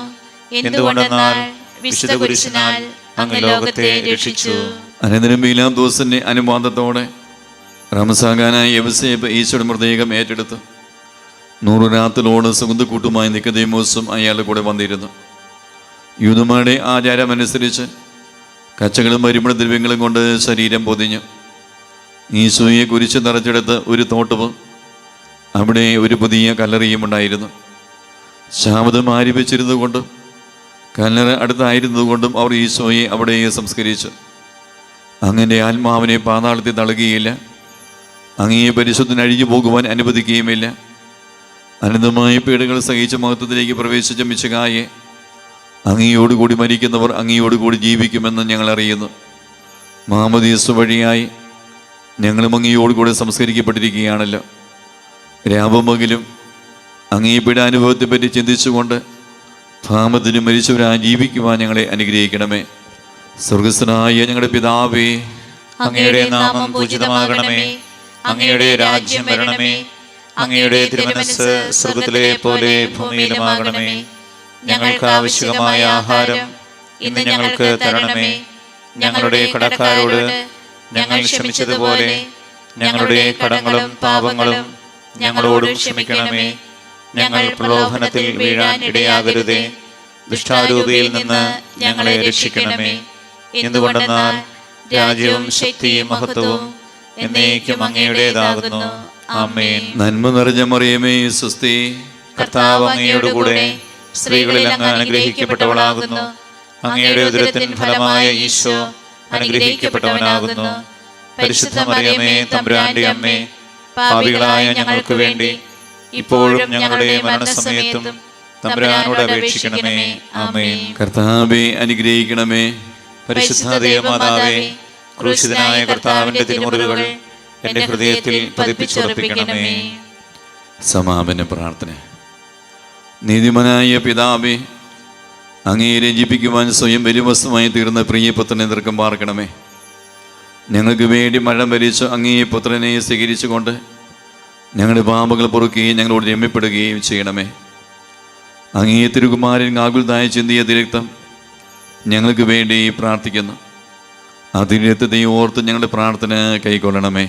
എന്തുകൊണ്ടെന്നാൽ വിശുദ്ധ കുരിശിനാൽ അങ്ങ് ലോകത്തെ രക്ഷിച്ചു. അനന്തരം പീലാത്തോസിന്റെ അനുവാദത്തോടെ റമസാഖാനായ യവസേപ്പ് ഈശോയുടെ മൃതദേഹം ഏറ്റെടുത്തു. 100 രാത്രിലോട് സുഗന്ധക്കൂട്ടുമായി നിക്കോദെമോസും അയാളുടെ കൂടെ വന്നിരുന്നു. യൂദന്മാരുടെ ആചാരമനുസരിച്ച് കച്ചകളും മരുമണ ദ്രവ്യങ്ങളും കൊണ്ട് ശരീരം പൊതിഞ്ഞു ഈശോയെ കുരിശ് നിറച്ചെടുത്ത് ഒരു തോട്ടവും അവിടെ ഒരു പുതിയ കല്ലറയും ഉണ്ടായിരുന്നു. ശാബതം ആരംഭിച്ചിരുന്നതുകൊണ്ടും കല്ലറ അടുത്തായിരുന്നതുകൊണ്ടും അവർ ഈശോയെ അവിടെ സംസ്കരിച്ചു. അങ്ങനെ ആത്മാവിനെ പാതാളത്തിൽ തള്ളുകയില്ല, അങ്ങയെ പരിശുദ്ധന് അഴിഞ്ഞു പോകുവാൻ അനുവദിക്കുകയുമില്ല. അനന്തമായ പീഡകൾ സഹിച്ച മഹത്വത്തിലേക്ക് പ്രവേശിച്ച മിശിഹായെ അങ്ങയോടുകൂടി മരിക്കുന്നവർ അങ്ങയോടുകൂടി ജീവിക്കുമെന്ന് ഞങ്ങൾ അറിയുന്നു. മാമോദീസ വഴിയായി ഞങ്ങളും അങ്ങയോടുകൂടി സംസ്കരിക്കപ്പെട്ടിരിക്കുകയാണല്ലോ. രാപമകിലും അങ്ങേ പീഡാനുഭവത്തെപ്പറ്റി ചിന്തിച്ചുകൊണ്ട് ഭാമത്തിനും മരിച്ചവരായി ജീവിക്കുവാൻ ഞങ്ങളെ അനുഗ്രഹിക്കണമേ. സ്വർഗസ്ഥനായ ഞങ്ങളുടെ പിതാവേ, അങ്ങയുടെ നാമം പൂജിതമാകണമേ. അങ്ങയുടെ രാജ്യം വരണമേ. അങ്ങയുടെ തിരുമനസ്സ് സ്വർഗത്തിലെ പോലെ ഭൂമിയിലുമാകണമേ. ഞങ്ങൾക്ക് ആവശ്യമായ ആഹാരം ഇന്ന് ഞങ്ങൾക്ക് തരണമേ. ഞങ്ങളുടെ കടക്കാരോട് ഞങ്ങൾ ക്ഷമിച്ചതുപോലെ ഞങ്ങളുടെ കടങ്ങളും പാപങ്ങളും ഞങ്ങളോടും ക്ഷമിക്കണമേ. ഞങ്ങൾ പ്രലോഭനത്തിൽ വീഴാൻ ഇടയാകരുതേ. ദുഷ്ടാരൂപിയിൽ നിന്ന് ഞങ്ങളെ രക്ഷിക്കണമേ. എന്തുകൊണ്ടെന്നാൽ രാജ്യവും ശക്തിയും മഹത്വവും എന്നേക്കും അങ്ങയുടേതാകുന്നു. ആമേൻ. നന്മ നിറഞ്ഞ മറിയമേ, സ്വസ്തി. കർത്താവ് അങ്ങയോടുകൂടെ സ്ത്രീകളിൽ അങ്ങ് അനുഗ്രഹിക്കപ്പെട്ടവളാകുന്നു. അങ്ങയുടെ ഉദരത്തിൻ ഫലമായ ഈശോ അനുഗ്രഹിക്കപ്പെട്ടവനാകുന്നു. പരിശുദ്ധ മറിയമേ, തമ്പുരാന്റെ അമ്മേ, പാപികളായ ഞങ്ങൾക്ക് വേണ്ടി ഇപ്പോഴും ഞങ്ങളുടെ മരണസമയത്തും തമ്പുരാനോട് അപേക്ഷിക്കണമേ. ആമേൻ. കർത്താവേ, അനുഗ്രഹിക്കണമേ. പരിശുദ്ധ ദേവമാതാവേ, ക്രൂശിതനായ കർത്താവിന്റെ തിരുമുറിവുകൾ എന്റെ ഹൃദയത്തിൽ പതിപ്പിച്ചുറപ്പിക്കണമേ. സമാപന പ്രാർത്ഥന. നീതിമാനായ പിതാവേ, അങ്ങയെ രഞ്ജിപ്പിക്കുവാൻ സ്വയം ബലിവസ്തുമായി തീർന്ന പ്രിയപുത്രനെ ദീർഘം പാർക്കണമേ. ഞങ്ങൾക്ക് വേണ്ടി മരണം വരിച്ച അങ്ങയെ പുത്രനെ സ്വീകരിച്ചുകൊണ്ട് ഞങ്ങളുടെ പാപങ്ങൾ പൊറുക്കുകയും ഞങ്ങളോട് രമ്യപ്പെടുകയും ചെയ്യണമേ. അങ്ങയെ തിരുകുമാരൻ ആകുലതായ ചിന്തിയ തിരക്തം ഞങ്ങൾക്ക് വേണ്ടി പ്രാർത്ഥിക്കുന്നു. ആ തിരക്തത്തെ ഓർത്ത് ഞങ്ങളുടെ പ്രാർത്ഥന കൈക്കൊള്ളണമേ.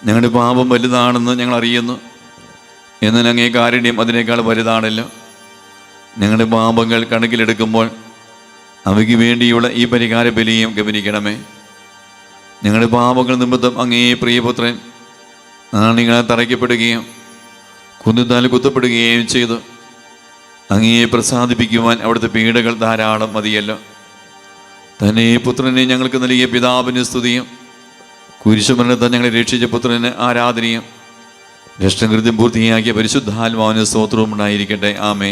ഞങ്ങളുടെ പാപം വലുതാണെന്ന് ഞങ്ങൾ അറിയുന്നു, എന്നാൽ അങ്ങേ കാരുണ്യം അതിനേക്കാൾ വലുതാണല്ലോ. ഞങ്ങളുടെ പാപങ്ങൾ കണക്കിലെടുക്കുമ്പോൾ അവയ്ക്ക് വേണ്ടിയുള്ള ഈ പരിഹാര ബലിയും ഗമനിക്കണമേ. ഞങ്ങളുടെ പാപങ്ങൾ നിമിത്തം അങ്ങേ പ്രിയപുത്രൻ ആണികളെ തറയ്ക്കപ്പെടുകയും കുന്തത്താൽ കുത്തപ്പെടുകയും ചെയ്തു. അങ്ങയെ പ്രസാദിപ്പിക്കുവാൻ അവിടുത്തെ പീഡകൾ ധാരാളം മതിയല്ലോ. തന്നെ പുത്രനെ ഞങ്ങൾക്ക് നൽകിയ പിതാവിന് സ്തുതിയും കുരിശുമരണത്താൽ ഞങ്ങളെ രക്ഷിച്ച പുത്രന് ആരാധനയും രക്ഷകൃത്യം പൂർത്തിയാക്കിയ പരിശുദ്ധാത്മാവിന് സ്തോത്രവും ഉണ്ടായിരിക്കട്ടെ. ആമേ.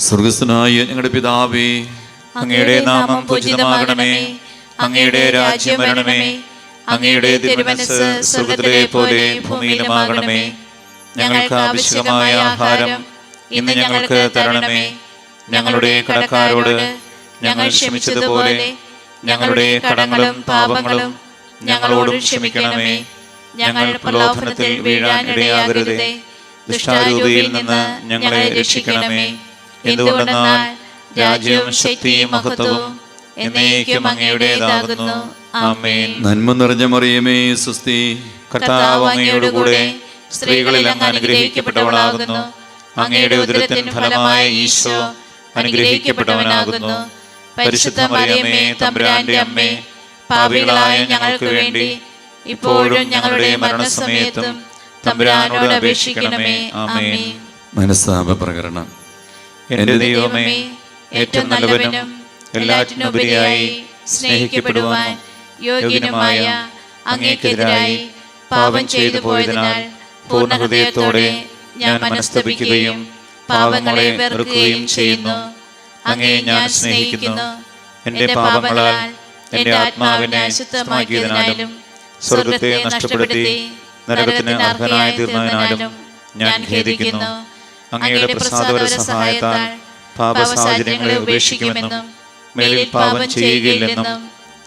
സ്വർഗസ്ഥനായ ഞങ്ങളുടെ പിതാവേ, അങ്ങയുടെ നാമം പൂജിതമാകണമേ. അങ്ങയുടെ രാജ്യം വരണമേ. അങ്ങയുടെ തിരുമനസ്സ് സ്വർഗത്തിലെ പോലെ ഭൂമിയിലുമാകണമേ. ഞങ്ങൾക്ക് ആവശ്യമായ ആഹാരം ഇന്ന് ഞങ്ങൾക്ക് തരണമേ. ഞങ്ങളുടെ കടക്കാരോട് ഞങ്ങൾ ക്ഷമിച്ചതുപോലെ ഞങ്ങളുടെ കടങ്ങളും പാപങ്ങളും ഞങ്ങളോടും ക്ഷമിക്കണമേ. ഞങ്ങൾ പ്രലോഭനത്തിൽ വീഴാൻ ഇടയാകരുതേ. ദുഷ്ടാരൂപിയിൽ നിന്ന് ഞങ്ങളെ രക്ഷിക്കണമേ. എന്തുകൊണ്ടെന്നാൽ രാജ്യവും ശക്തിയും മഹത്വവും എന്നേക്കും അങ്ങയുടേതാകുന്നു. ആമേൻ. നന്മ നിറഞ്ഞ മറിയമേ, സ്വസ്തി. കർത്താവ് അങ്ങയോടുകൂടെ സ്ത്രീകളിൽ അങ്ങ് അനുഗ്രഹിക്കപ്പെട്ടവളാകുന്നു. അങ്ങയുടെ ഉദരത്തിൻ ഫലമായ ഈശോ അനുഗ്രഹിക്കപ്പെട്ടവനാകുന്നു. പരിശുദ്ധ മറിയമേ, തമ്പുരാന്റെ അമ്മേ, പാപികളായ ഞങ്ങൾക്ക് വേണ്ടി ഇപ്പോഴും ഞങ്ങളുടെ മരണസമയത്തും തമ്പുരാനോട് അപേക്ഷിക്കണമേ. ആമേൻ. മനസ്താപ പ്രകരണം. എന്റെ ദൈവമേ, ഏറ്റവും നല്ലവനും എല്ലാറ്റിനുപരിയായി സ്നേഹിക്കപ്പെടുവാൻ യോഗ്യനുമായ അങ്ങേക്കെതിരായി പാപം ചെയ്തു പോയതിനാൽ പൂർണ്ണ ഹൃദയത്തോടെ ഞാൻ മനസ്തപിക്കുകയും പാപങ്ങളെ വെറുക്കുകയും ചെയ്യുന്നു. അങ്ങയെ ഞാൻ സ്നേഹിക്കുന്നു. എന്റെ പാപങ്ങളാൽ എന്റെ ആത്മാവിനെ അശുദ്ധമാക്കിയതിനാലും സ്വർഗത്തെ നഷ്ടപ്പെടുത്തി നരകത്തിന് അർഹനായി തീർന്നതിനാലും ഞാൻ ഖേദിക്കുന്നു. അങ്ങയുടെ പ്രസാദപര സഹായത്താൽ പാപസാഹചര്യങ്ങളെ ഉപേക്ഷിക്കുമെന്നും മേലിൽ പാപം ചെയ്യുകയില്ലെന്നും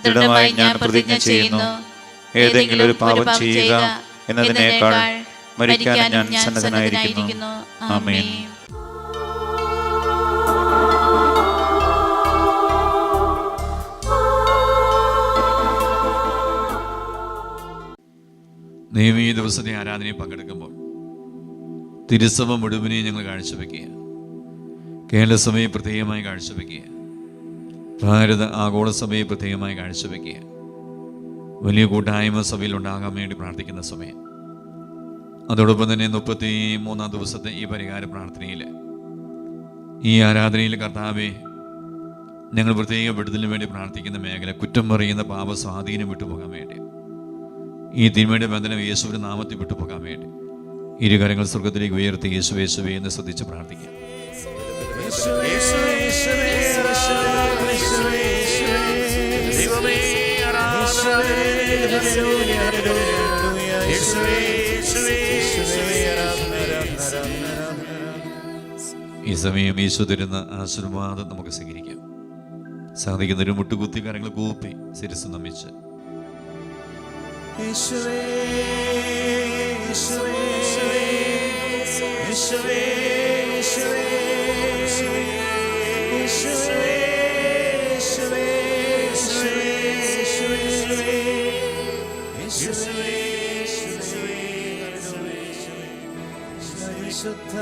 ദൃഢമായി ഞാൻ പ്രതിജ്ഞ ചെയ്യുന്നു. ഏതെങ്കിലും ഒരു പാപം ചെയ്യുക എന്നതിനേക്കാൾ മരിക്കാൻ ഞാൻ സന്നദ്ധനായിരിക്കുന്നു. ആമേൻ. ദൈവം ഈ ദിവസത്തെ ആരാധനയിൽ പങ്കെടുക്കുമ്പോൾ തിരുസഭ മുഴുവനെയും ഞങ്ങൾ കാഴ്ചവെക്കുക. കേരള സഭയെ പ്രത്യേകമായി കാഴ്ചവെക്കുക. ഭാരത ആഗോള സഭയെ പ്രത്യേകമായി കാഴ്ചവെക്കുക. വലിയ കൂട്ടായ്മ സഭയിൽ ഉണ്ടാകാൻ വേണ്ടി പ്രാർത്ഥിക്കുന്ന സമയം. അതോടൊപ്പം തന്നെ 33 ദിവസത്തെ ഈ പരിഹാര പ്രാർത്ഥനയിൽ, ഈ ആരാധനയിൽ കർത്താവെ, ഞങ്ങൾ പ്രത്യേക വിടുതലിന് വേണ്ടി പ്രാർത്ഥിക്കുന്ന മേഖല, കുറ്റം പറയുന്ന പാപ സ്വാധീനം വിട്ടുപോകാൻ വേണ്ടി, ഈ തിന്മയുടെ ബന്ധനം യേശുവിന്റെ നാമത്തിൽ വിട്ടുപോകാൻ വേണ്ടി ഇരുകരങ്ങൾ സ്വർഗത്തിലേക്ക് ഉയർത്തി യേശുവേ യേശുവേ എന്ന് ശ്രദ്ധിച്ച് പ്രാർത്ഥിക്കാം. ഈ സമയം യേശു തരുന്ന ആശീർവാദം നമുക്ക് സ്വീകരിക്കാം. സാധിക്കുന്നൊരു മുട്ടുകുത്തി കരങ്ങൾ കൂപ്പി ശിരസ്സ് നമിച്ച് പരിശുദ്ധ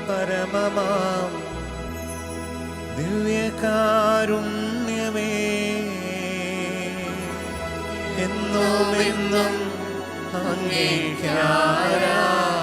പരമമാം ദിവ്യകാരുണ്യമേ, എന്നും എന്നും അങ്ങേയ്ക്ക് ആരാധന.